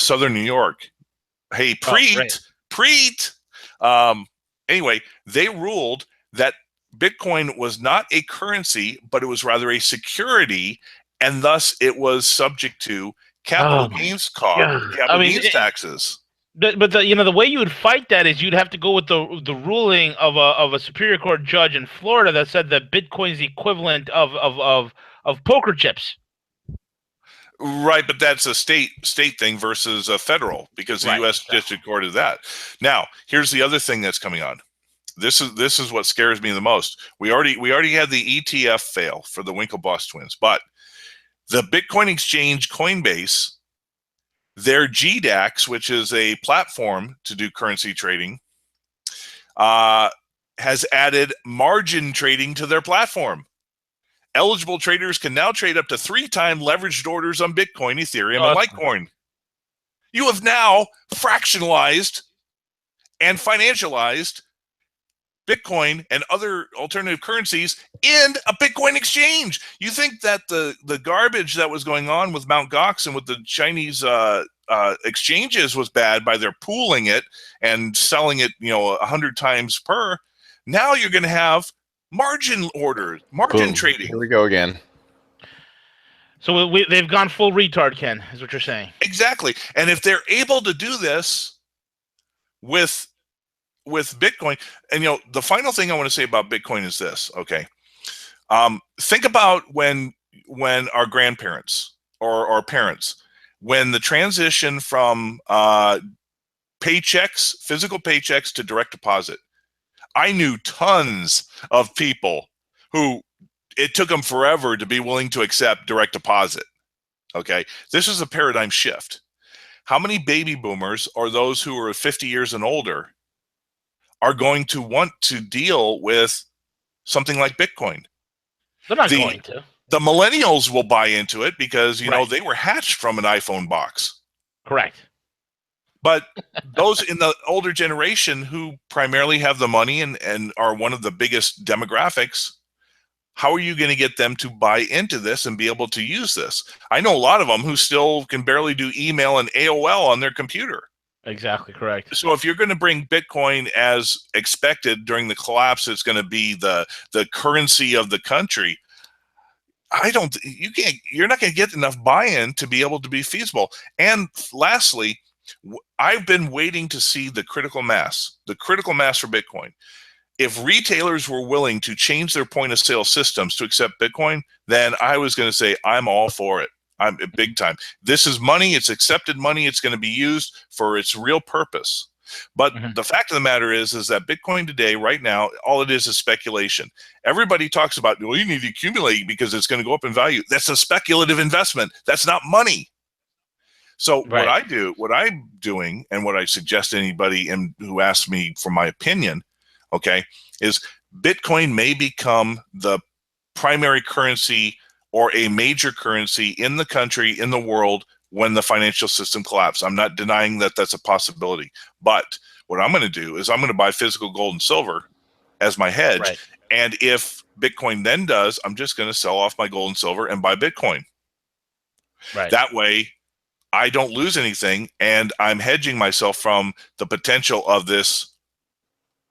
Southern New York. Hey, Preet. Anyway, they ruled that Bitcoin was not a currency, but it was rather a security, and thus it was subject to capital gains taxes. But the way you would fight that is you'd have to go with the ruling of a Superior Court judge in Florida that said that Bitcoin is the equivalent of poker chips. Right, but that's a state thing versus a federal, because the Right, U.S. exactly. District Court did that. Now, here's the other thing that's coming on. This is what scares me the most. We already had the ETF fail for the Winklevoss twins, but the Bitcoin exchange Coinbase, their GDAX, which is a platform to do currency trading, has added margin trading to their platform. Eligible traders can now trade up to 3 times leveraged orders on Bitcoin, Ethereum, and Litecoin. You have now fractionalized and financialized Bitcoin and other alternative currencies in a Bitcoin exchange. You think that the garbage that was going on with Mt. Gox and with the Chinese exchanges was bad by their pooling it and selling it, 100 times per. Now you're going to have margin orders, margin Boom. trading. Here we go again. So they've gone full retard, Ken, is what you're saying. Exactly. And if they're able to do this with Bitcoin, and the final thing I want to say about Bitcoin is this, okay? Think about when our grandparents or our parents, when the transition from paychecks, physical paychecks, to direct deposit. I knew tons of people who it took them forever to be willing to accept direct deposit. Okay, this is a paradigm shift. How many baby boomers, or those who are 50 years and older, are going to want to deal with something like Bitcoin? They're not going to. The millennials will buy into it because, Right. they were hatched from an iPhone box. Correct. But those in the older generation who primarily have the money and are one of the biggest demographics, how are you going to get them to buy into this and be able to use this? I know a lot of them who still can barely do email and AOL on their computer. Exactly correct. So if you're going to bring Bitcoin as expected during the collapse, it's going to be the currency of the country. You're not going to get enough buy-in to be able to be feasible. And lastly, I've been waiting to see the critical mass for Bitcoin. If retailers were willing to change their point of sale systems to accept Bitcoin, then I was going to say, I'm all for it. I'm big time. This is money. It's accepted money. It's going to be used for its real purpose. But the fact of the matter is that Bitcoin today, right now, all it is speculation. Everybody talks about, well, you need to accumulate because it's going to go up in value. That's a speculative investment. That's not money. So Right. what I'm doing, and what I suggest to anybody who asks me for my opinion, okay, is Bitcoin may become the primary currency or a major currency in the country, in the world, when the financial system collapses. I'm not denying that that's a possibility. But what I'm going to do is I'm going to buy physical gold and silver as my hedge. Right. And if Bitcoin then does, I'm just going to sell off my gold and silver and buy Bitcoin. Right. That way, I don't lose anything, and I'm hedging myself from the potential of this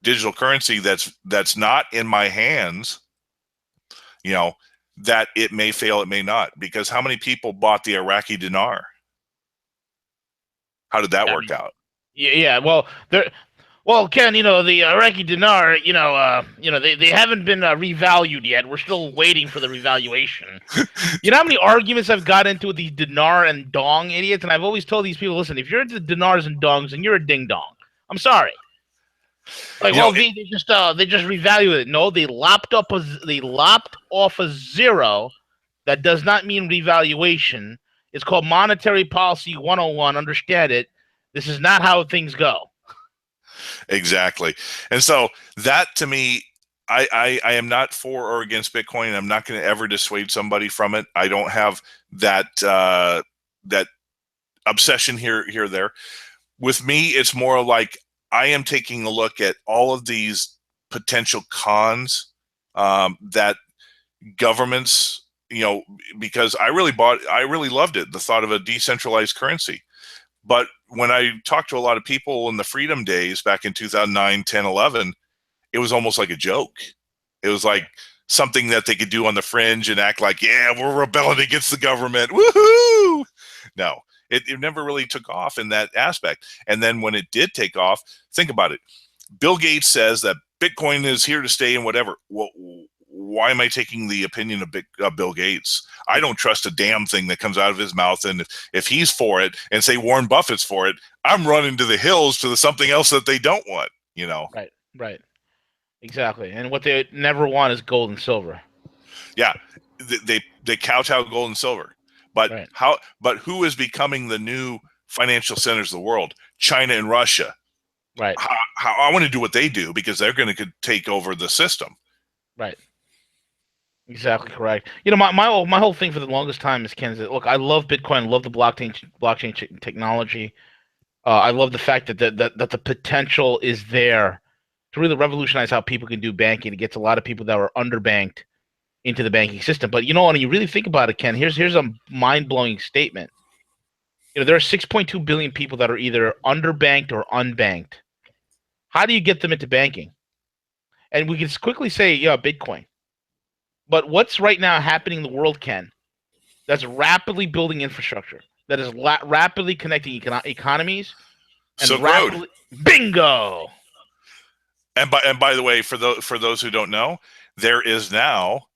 digital currency that's not in my hands, that it may fail, it may not. Because how many people bought the Iraqi dinar? How did that work out? Yeah. Well, Ken, the Iraqi dinar, they haven't been revalued yet. We're still waiting for the revaluation. You know how many arguments I've got into with these dinar and dong idiots? And I've always told these people, listen, if you're into dinars and dongs, then you're a ding dong. I'm sorry. Like, they just revalue it. No, they lopped off a zero. That does not mean revaluation. It's called monetary policy 101. Understand it. This is not how things go. Exactly. And so that, to me, I am not for or against Bitcoin. I'm not going to ever dissuade somebody from it. I don't have that that obsession here or there. With me, it's more like I am taking a look at all of these potential cons that governments, because I really loved it, the thought of a decentralized currency. But when I talked to a lot of people in the freedom days back in 2009, 10, 11, it was almost like a joke. It was like something that they could do on the fringe and act like, yeah, we're rebelling against the government. Woohoo! No, it never really took off in that aspect. And then when it did take off, think about it. Bill Gates says that Bitcoin is here to stay and whatever. why am I taking the opinion of Bill Gates? I don't trust a damn thing that comes out of his mouth. And if he's for it, and say Warren Buffett's for it, I'm running to the hills to something else that they don't want. Right. Exactly. And what they never want is gold and silver. Yeah, they kowtow gold and silver, but Right. But who is becoming the new financial centers of the world? China and Russia. Right. How I want to do what they do because they're going to take over the system. Right. Exactly correct. My whole thing for the longest time is, Ken, look, I love Bitcoin, love the blockchain technology. I love the fact that the potential is there to really revolutionize how people can do banking. It gets a lot of people that were underbanked into the banking system. But when you really think about it, Ken, here's a mind-blowing statement. There are 6.2 billion people that are either underbanked or unbanked. How do you get them into banking? And we can quickly say, Bitcoin. But what's right now happening in the world, Ken, that's rapidly building infrastructure, that is rapidly connecting economies, and Silk rapidly Road. Bingo. And by the way, for those who don't know, there is now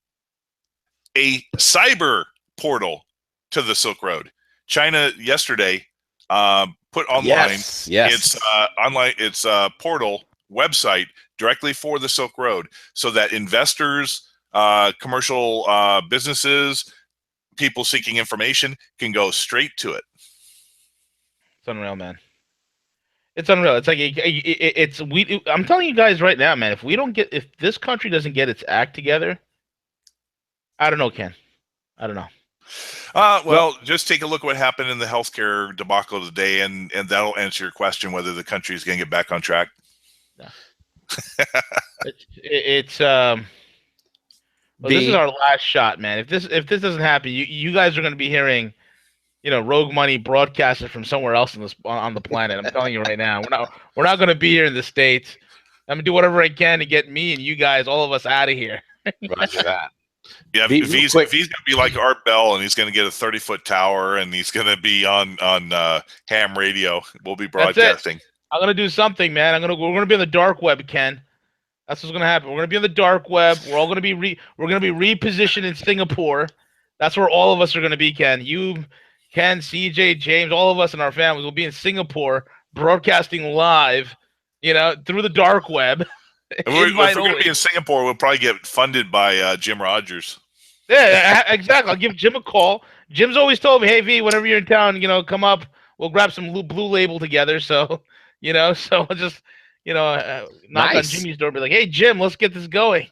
a cyber portal to the Silk Road. China yesterday put online its online portal website directly for the Silk Road, so that investors, commercial businesses, people seeking information can go straight to it. It's unreal, man. It's unreal. It's like I'm telling you guys right now, man. If this country doesn't get its act together, I don't know, Ken. I don't know. Well, just take a look at what happened in the healthcare debacle today, and that'll answer your question whether the country is going to get back on track. Yeah. This is our last shot, man. If this doesn't happen, you guys are going to be hearing, Rogue Money broadcasted from somewhere else on the planet. I'm telling you right now, we're not going to be here in the States. I'm going to do whatever I can to get me and you guys, all of us, out of here. Roger that. Yeah, if he's going to be like Art Bell and he's going to get a 30-foot tower and he's going to be on ham radio, we'll be broadcasting. I'm going to do something, man. We're going to be on the dark web, Ken. That's what's going to happen. We're going to be on the dark web. We're all going to be we're going to be repositioned in Singapore. That's where all of us are going to be, Ken. You, Ken, CJ, James, all of us and our families will be in Singapore broadcasting live, through the dark web. If we're going to be in Singapore, we'll probably get funded by Jim Rogers. Yeah, exactly. I'll give Jim a call. Jim's always told me, hey, V, whenever you're in town, come up. We'll grab some Blue Label together. So, so I'll just, knock on Jimmy's door and be like, hey, Jim, let's get this going.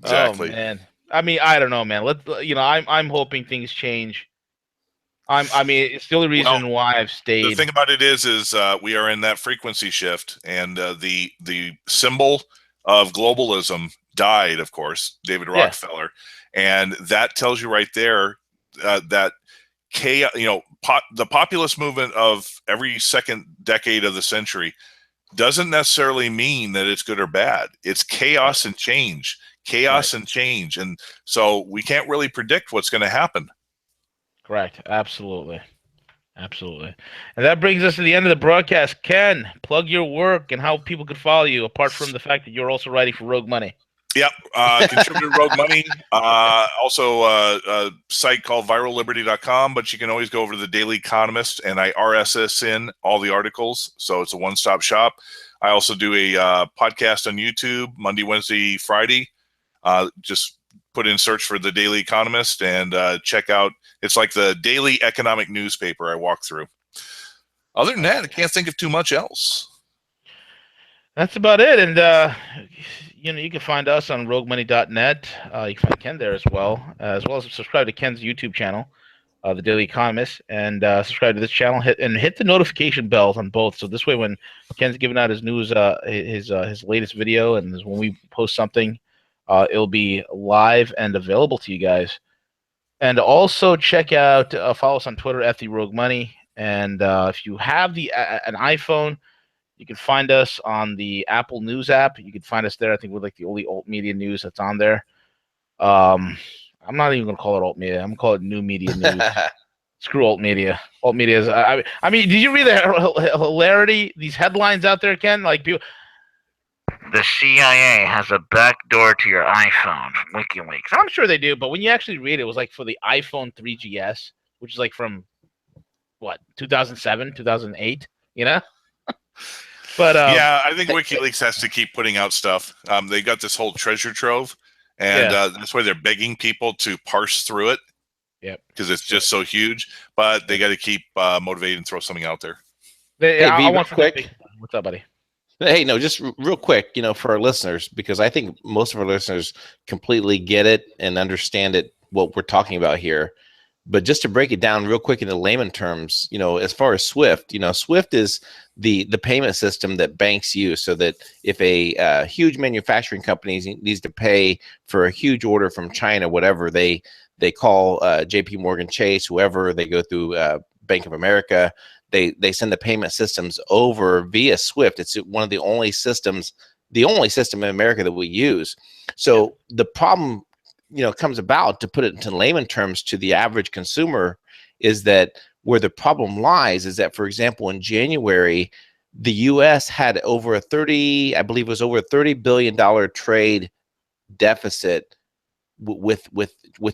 Exactly. Oh, man. I mean, I don't know, man. I'm hoping things change. It's the only reason why I've stayed. The thing about it is we are in that frequency shift, and the symbol of globalism died, of course, David Rockefeller, and that tells you right there that the populist movement of every second decade of the century doesn't necessarily mean that it's good or bad. It's chaos and change, and change, and so we can't really predict what's going to happen. Correct. Absolutely. And that brings us to the end of the broadcast. Ken, plug your work and how people could follow you, apart from the fact that you're also writing for Rogue Money. Yep. Contributor Rogue Money. Also a site called viralliberty.com, but you can always go over to the Daily Economist, and I RSS in all the articles. So it's a one-stop shop. I also do a podcast on YouTube, Monday, Wednesday, Friday. Just put in search for the Daily Economist and check out. It's like the daily economic newspaper I walk through. Other than that, I can't think of too much else. That's about it. And, you can find us on roguemoney.net. You can find Ken there as well as subscribe to Ken's YouTube channel, The Daily Economist, and subscribe to this channel. Hit the notification bells on both. So this way, when Ken's giving out his news, his latest video, and when we post something, it'll be live and available to you guys. And also check out, follow us on Twitter at the Rogue Money. And if you have an iPhone, you can find us on the Apple News app. You can find us there. I think we're like the only alt media news that's on there. I'm not even going to call it alt media. I'm going to call it new media news. Screw alt media. Alt media is. I mean, did you read the hilarity? These headlines out there, Ken? Like people. the CIA has a backdoor to your iPhone from WikiLeaks. I'm sure they do, but when you actually read it, it was like for the iPhone 3GS, which is like from what 2007, 2008. You know. But yeah, I think WikiLeaks has to keep putting out stuff. They got this whole treasure trove, and that's why they're begging people to parse through it. Yep. Because it's just so huge, but they got to keep motivated and throw something out there. Hey, I real want quick. What's up, buddy? Hey, no, just real quick, for our listeners, because I think most of our listeners completely get it and understand it, what we're talking about here. But just to break it down real quick into layman terms, as far as SWIFT, SWIFT is the payment system that banks use, so that if a huge manufacturing company needs to pay for a huge order from China, whatever, they call JP Morgan Chase, whoever, they go through Bank of America. They send the payment systems over via SWIFT. It's one of the only systems, in America that we use. So the problem, comes about, to put it into layman terms to the average consumer, is that where the problem lies is that, for example, in January, the U.S. had over $30 billion trade deficit with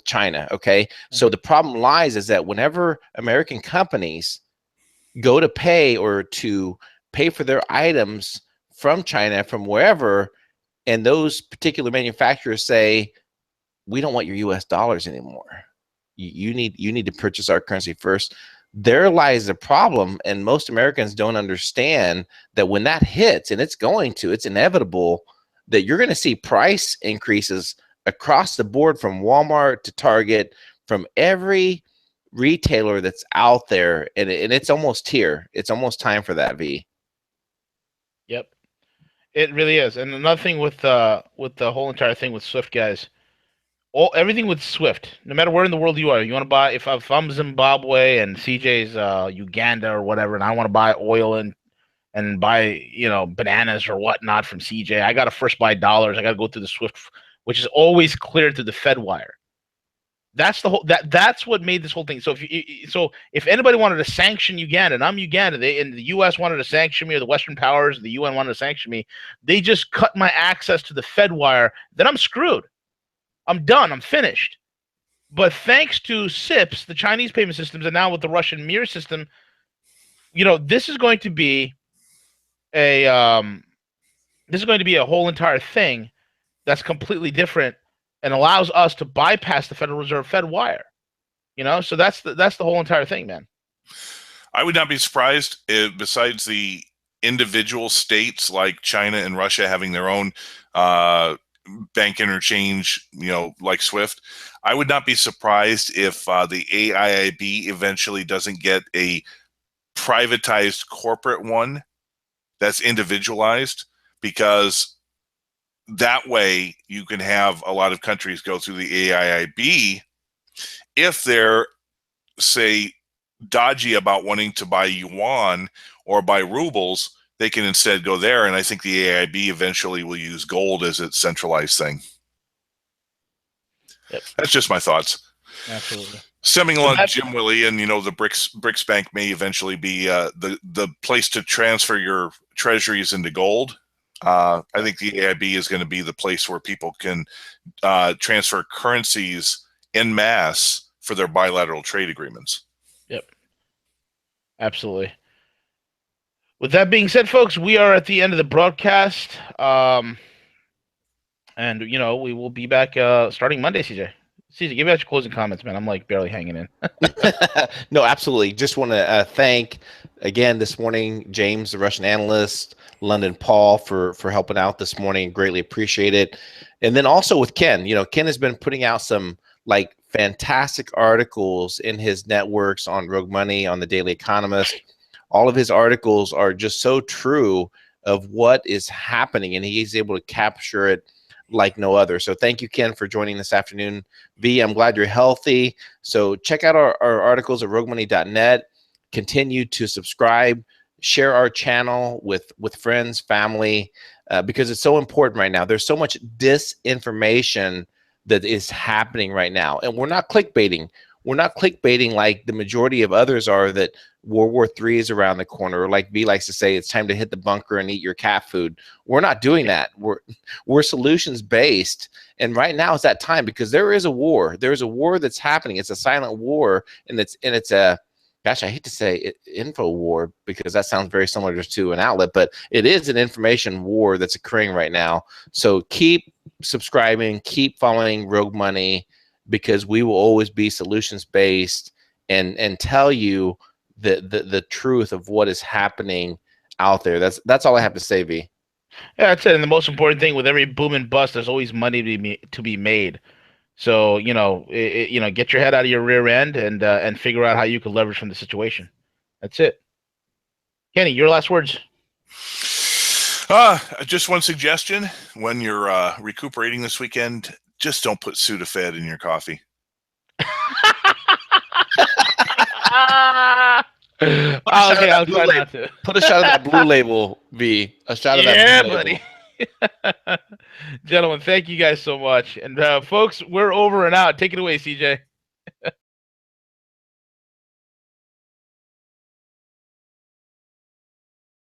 China. Okay. So the problem lies is that whenever American companies go to pay for their items from China, from wherever, and those particular manufacturers say, we don't want your US dollars anymore. You need to purchase our currency first. There lies the problem, and most Americans don't understand that when that hits, and it's inevitable, that you're going to see price increases across the board, from Walmart to Target, from every retailer that's out there, and it's almost here. It's almost time for that, V. Yep, it really is. And another thing with the whole entire thing with SWIFT, guys, everything with SWIFT, no matter where in the world you are, you want to buy. If I'm Zimbabwe and CJ's Uganda or whatever, and I want to buy oil and buy bananas or whatnot from CJ, I got to first buy dollars. I got to go through the SWIFT, which is always cleared through the Fed wire. That's the whole. That's what made this whole thing. So if anybody wanted to sanction Uganda, and I'm Uganda, and the U.S. wanted to sanction me, or the Western powers, the UN wanted to sanction me, they just cut my access to the Fed wire. Then I'm screwed. I'm done. I'm finished. But thanks to SIPs, the Chinese payment systems, and now with the Russian mirror system, this is going to be a whole entire thing that's completely different, and allows us to bypass the Federal Reserve Fed wire. So that's the whole entire thing, man. I would not be surprised if, besides the individual states like China and Russia having their own bank interchange, like SWIFT, I would not be surprised if the AIIB eventually doesn't get a privatized corporate one that's individualized, because that way you can have a lot of countries go through the AIIB. If they're, say, dodgy about wanting to buy yuan or buy rubles, they can instead go there. And I think the AIIB eventually will use gold as its centralized thing. Yep. That's just my thoughts. Absolutely. Stemming along Jim Willie, and the BRICS Bank may eventually be the place to transfer your treasuries into gold. I think the AIB is going to be the place where people can transfer currencies en masse for their bilateral trade agreements. Yep. Absolutely. With that being said, folks, we are at the end of the broadcast. And, we will be back starting Monday, CJ. CJ, give out your closing comments, man. I'm barely hanging in. No, absolutely. Just want to thank again this morning, James, the Russian analyst, London Paul for helping out this morning. Greatly appreciate it. And then also with Ken, Ken has been putting out some fantastic articles in his networks on Rogue Money, on the Daily Economist. All of his articles are just so true of what is happening, and he's able to capture it like no other. So thank you, Ken, for joining this afternoon. V, I'm glad you're healthy. So check out our articles at roguemoney.net. Continue to subscribe, share our channel with friends, family, because it's so important right now. There's so much disinformation that is happening right now. And we're not clickbaiting. We're not clickbaiting like the majority of others are, that World War III is around the corner, or like V likes to say, it's time to hit the bunker and eat your cat food. We're not doing that. We're solutions based. And right now is that time, because there is a war. There's a war that's happening. It's a silent war, and it's a, gosh, I hate to say it, info war, because that sounds very similar to an outlet, but it is an information war that's occurring right now. So keep subscribing, keep following Rogue Money, because we will always be solutions based and tell you the truth of what is happening out there. That's all I have to say, V. Yeah, that's it. And the most important thing, with every boom and bust, there's always money to be made. So get your head out of your rear end and figure out how you can leverage from the situation. That's it. Kenny, your last words. Just one suggestion: when you're recuperating this weekend, just don't put Sudafed in your coffee. Okay, I'll try not to. Put a shot of that Blue Label, V. A shot of that Blue Label. Buddy. Gentlemen, thank you guys so much. And folks, we're over and out. Take it away, CJ.